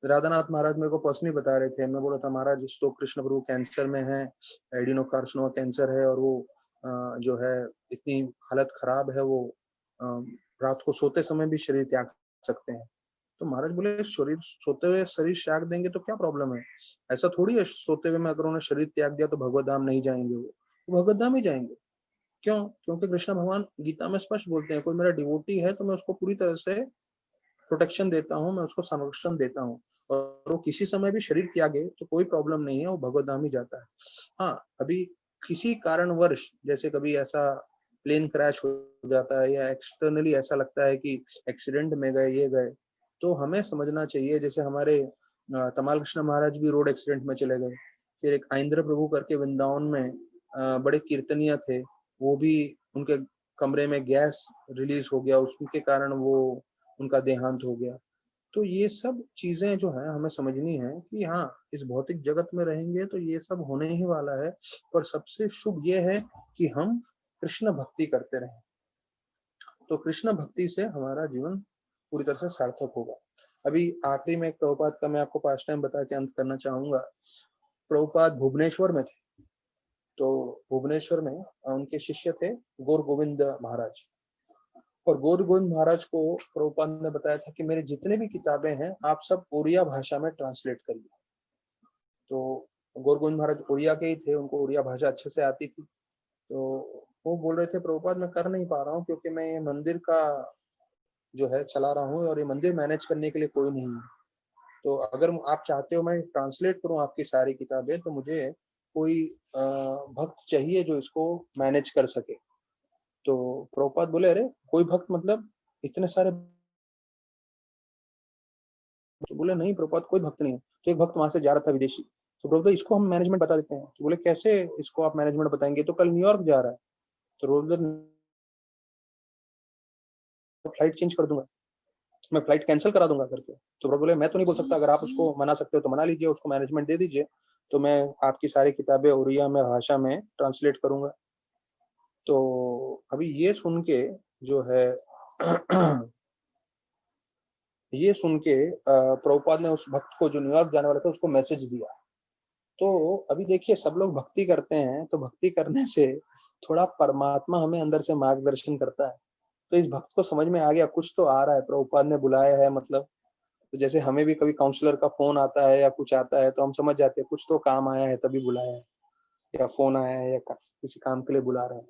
राधानाथ महाराज मेरे को पर्सनली बता रहे थे, मैं बोला था महाराज तो कृष्ण प्रभु कैंसर में है, एडिनोकार्सिनोमा कैंसर है, और वो जो है इतनी हालत खराब है, वो रात को सोते समय भी शरीर त्याग सकते हैं। तो महाराज बोले शरीर सोते हुए शरीर त्याग देंगे तो क्या प्रॉब्लम है? ऐसा थोड़ी है सोते हुए में अगर उन्होंने शरीर त्याग दिया तो भगवत धाम नहीं जाएंगे, वो भगवत धाम ही जाएंगे। क्यों? क्योंकि कृष्ण भगवान गीता में स्पष्ट बोलते हैं, कोई मेरा डिवोटी है तो मैं उसको पूरी तरह से प्रोटेक्शन देता हूँ, मैं उसको संरक्षण देता हूँ, और वो किसी समय भी शरीर त्यागे तो कोई प्रॉब्लम नहीं है, वो भगवत धाम ही जाता है। हाँ, अभी किसी कारणवश जैसे कभी ऐसा प्लेन क्रैश हो जाता है या एक्सटर्नली ऐसा लगता है कि एक्सीडेंट में गए, ये गए, तो हमें समझना चाहिए। जैसे हमारे तमाल कृष्ण महाराज भी रोड एक्सीडेंट में चले गए। फिर एक आइंद्र प्रभु करके वृंदावन में बड़े कीर्तनीय थे, वो भी उनके कमरे में गैस रिलीज हो गया, उसके कारण वो उनका देहांत हो गया। तो ये सब चीजें जो है हमें समझनी है कि हाँ, इस भौतिक जगत में रहेंगे तो ये सब होने ही वाला है, पर सबसे शुभ ये है कि हम कृष्ण भक्ति करते रहें। तो कृष्ण भक्ति से हमारा जीवन पूरी तरह से सार्थक होगा। अभी आखिरी में एक प्रभुपाद का मैं आपको पास्ट टाइम बता के अंत करना चाहूंगा। प्रभुपाद भुवनेश्वर में थे, तो भुवनेश्वर में उनके शिष्य थे गौर गोविंद महाराज, और गौर गोविंद महाराज को प्रभुपाद ने बताया था कि मेरे जितने भी किताबें हैं आप सब ओडिया भाषा में ट्रांसलेट करिए। तो गौर गोविंद महाराज ओडिया के ही थे, उनको ओडिया भाषा अच्छे से आती थी। तो वो बोल रहे थे प्रभुपाद मैं कर नहीं पा रहा हूँ क्योंकि मैं ये मंदिर का जो है चला रहा हूँ और ये मंदिर मैनेज करने के लिए कोई नहीं है। तो अगर आप चाहते हो मैं ट्रांसलेट करूँ आपकी सारी किताबें, तो मुझे कोई भक्त चाहिए जो इसको मैनेज कर सके। तो प्रभुपाद बोले अरे कोई भक्त मतलब इतने सारे? तो बोले नहीं प्रभुपाद कोई भक्त नहीं है। तो एक भक्त वहां से जा रहा था विदेशी, तो प्रभुपाद इसको हम मैनेजमेंट बता देते हैं। तो बोले कैसे इसको आप मैनेजमेंट बताएंगे, तो कल न्यूयॉर्क जा रहा है। तो प्रभुपाद फ्लाइट चेंज कर दूंगा, मैं फ्लाइट कैंसिल करा दूंगा करके। तो प्रभु बोले मैं तो नहीं बोल सकता, अगर आप उसको मना सकते हो तो मना लीजिए, उसको मैनेजमेंट दे दीजिए, तो मैं आपकी सारी किताबें उड़िया में भाषा में ट्रांसलेट करूंगा। तो अभी ये सुन के जो है ये सुन के प्रभुपाद ने उस भक्त को जो न्यूयॉर्क जाने वाला था उसको मैसेज दिया। तो अभी देखिए सब लोग भक्ति करते हैं, तो भक्ति करने से थोड़ा परमात्मा हमें अंदर से मार्गदर्शन करता है। तो इस भक्त को समझ में आ गया कुछ तो आ रहा है, प्रभुपाद ने बुलाया है मतलब। तो जैसे हमें भी कभी काउंसलर का फोन आता है या कुछ आता है तो हम समझ जाते हैं कुछ तो काम आया है तभी बुलाया है, या फोन आया है या किसी काम के लिए बुला रहे हैं।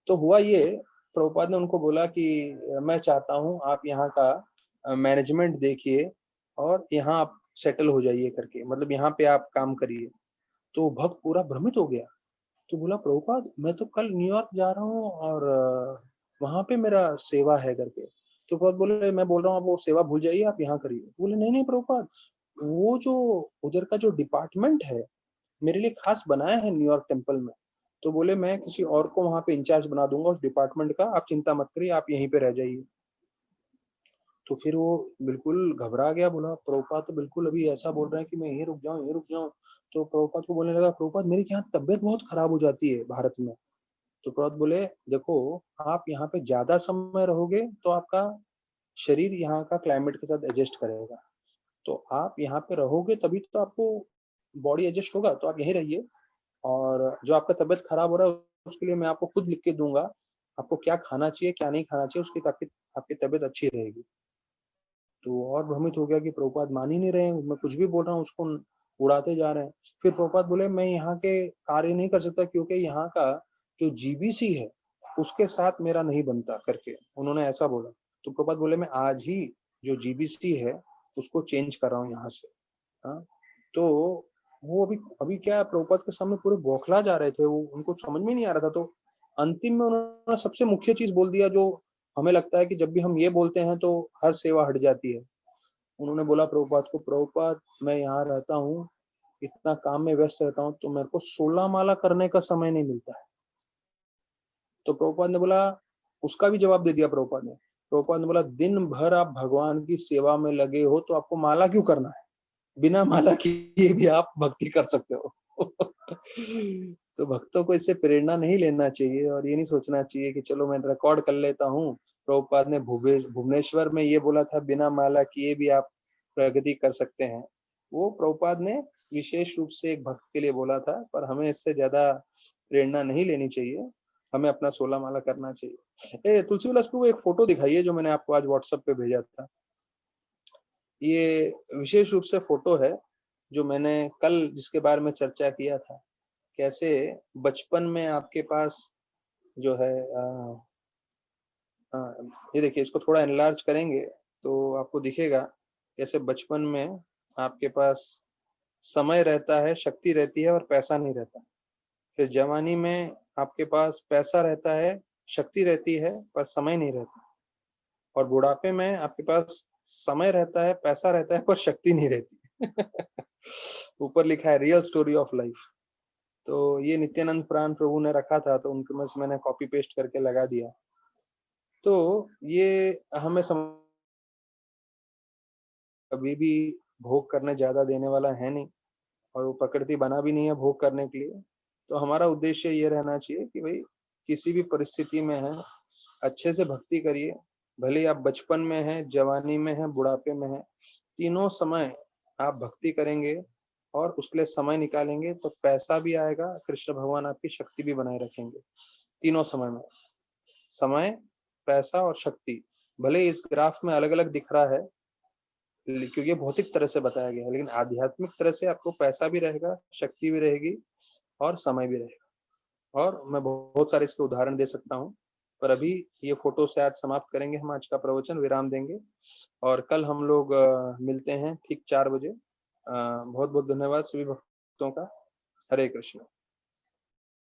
तो हुआ ये, प्रभुपाद ने उनको बोला कि मैं चाहता हूँ आप यहाँ का मैनेजमेंट देखिए और यहाँ आप सेटल हो जाइए करके, मतलब यहाँ पे आप काम करिए। तो भक्त पूरा भ्रमित हो गया। तो बोला प्रभुपाद मैं तो कल न्यूयॉर्क जा रहा हूँ और वहां पे मेरा सेवा है करके। तो प्रभुपाद बोले मैं बोल रहा हूँ आप वो सेवा भूल जाइए, आप यहाँ करिए। बोले नहीं नहीं प्रभुपाद, वो जो उधर का जो डिपार्टमेंट है मेरे लिए खास बनाया है न्यूयॉर्क टेम्पल में। तो बोले मैं किसी और को वहां पे इंचार्ज बना दूंगा उस डिपार्टमेंट का, आप चिंता मत करिए, आप यहीं पे रह जाइए। तो फिर वो बिल्कुल घबरा गया, बोला प्रभुपाद तो बिल्कुल अभी ऐसा बोल रहे हैं कि मैं यहीं रुक जाऊं, यहीं रुक जाऊं। तो प्रभुपाद को बोलने लगा प्रभुपाद मेरी यहाँ तबियत बहुत खराब हो जाती है भारत में। तो प्रभुपाद बोले देखो आप यहाँ पे ज्यादा समय रहोगे तो आपका शरीर यहाँ का क्लाइमेट के साथ एडजस्ट करेगा। तो आप यहाँ पे रहोगे तभी तो आपको बॉडी एडजस्ट होगा, तो आप यहीं रहिए। और जो आपका तबियत खराब हो रहा है उसके लिए मैं आपको खुद लिख के दूंगा, आपको क्या खाना चाहिए क्या नहीं खाना चाहिए, उसकी ताकि आपकी तबियत अच्छी रहेगी। तो और भ्रमित हो गया कि प्रभुपाद मान ही नहीं रहे हैं, मैं कुछ भी बोल रहा हूँ उसको उड़ाते जा रहे हैं। फिर प्रभुपाद बोले मैं यहाँ के कार्य नहीं कर सकता क्योंकि यहाँ का जो जीबीसी है उसके साथ मेरा नहीं बनता करके उन्होंने ऐसा बोला। तो प्रभुपाद बोले मैं आज ही जो जीबीसी है उसको चेंज कर रहा हूँ यहाँ से। हाँ, तो वो अभी अभी क्या है, प्रभुपाद के सामने पूरे बौखला जा रहे थे, वो उनको समझ में नहीं आ रहा था। तो अंतिम में उन्होंने सबसे मुख्य चीज बोल दिया जो हमें लगता है कि जब भी हम ये बोलते हैं तो हर सेवा हट जाती है। उन्होंने बोला प्रभुपाद को प्रभुपाद मैं यहाँ रहता हूँ, इतना काम में व्यस्त रहता हूँ तो मेरे को 16 माला करने का समय नहीं मिलता है। तो प्रभुपाद ने बोला, उसका भी जवाब दे दिया प्रभुपाद ने। प्रभुपाद ने बोला दिन भर आप भगवान की सेवा में लगे हो तो आपको माला क्यों करना है, बिना माला किए भी आप भक्ति कर सकते हो। तो भक्तों को इससे प्रेरणा नहीं लेना चाहिए और ये नहीं सोचना चाहिए कि चलो मैं रिकॉर्ड कर लेता हूँ। प्रभुपाद ने भुवनेश्वर में ये बोला था बिना माला किए भी आप प्रगति कर सकते हैं, वो प्रभुपाद ने विशेष रूप से एक भक्त के लिए बोला था, पर हमें इससे ज्यादा प्रेरणा नहीं लेनी चाहिए। हमें अपना 16 माला करना चाहिए। तुलसी विलास प्रभु एक फोटो दिखाइए जो मैंने आपको आज व्हाट्सएप पे भेजा था। ये विशेष रूप से फोटो है जो मैंने कल जिसके बारे में चर्चा किया था। कैसे बचपन में आपके पास जो है ये देखिए, इसको थोड़ा एनलार्ज करेंगे तो आपको दिखेगा कैसे बचपन में आपके पास समय रहता है, शक्ति रहती है और पैसा नहीं रहता। फिर जवानी में आपके पास पैसा रहता है, शक्ति रहती है पर समय नहीं रहता। और बुढ़ापे में आपके पास समय रहता है, पैसा रहता है पर शक्ति नहीं रहती। ऊपर लिखा है रियल स्टोरी ऑफ लाइफ। तो ये नित्यानंद प्राण प्रभु ने रखा था, तो उनके में से मैंने कॉपी पेस्ट करके लगा दिया। तो ये हमें कभी भी भोग करने ज्यादा देने वाला है नहीं, और वो प्रकृति बना भी नहीं है भोग करने के लिए। तो हमारा उद्देश्य ये रहना चाहिए कि भाई किसी भी परिस्थिति में है, अच्छे से भक्ति करिए। भले ही आप बचपन में हैं, जवानी में हैं, बुढ़ापे में हैं, तीनों समय आप भक्ति करेंगे और उसके लिए समय निकालेंगे तो पैसा भी आएगा, कृष्ण भगवान आपकी शक्ति भी बनाए रखेंगे। तीनों समय में समय, पैसा और शक्ति, भले इस ग्राफ में अलग अलग दिख रहा है क्योंकि ये भौतिक तरह से बताया गया है, लेकिन आध्यात्मिक तरह से आपको पैसा भी रहेगा, शक्ति भी रहेगी और समय भी रहेगा। और मैं बहुत सारे इसके उदाहरण दे सकता हूँ, पर अभी ये फोटो से आज समाप्त करेंगे। हम आज का प्रवचन विराम देंगे और कल हम लोग मिलते हैं ठीक 4 बजे। बहुत बहुत धन्यवाद सभी भक्तों का। हरे कृष्ण।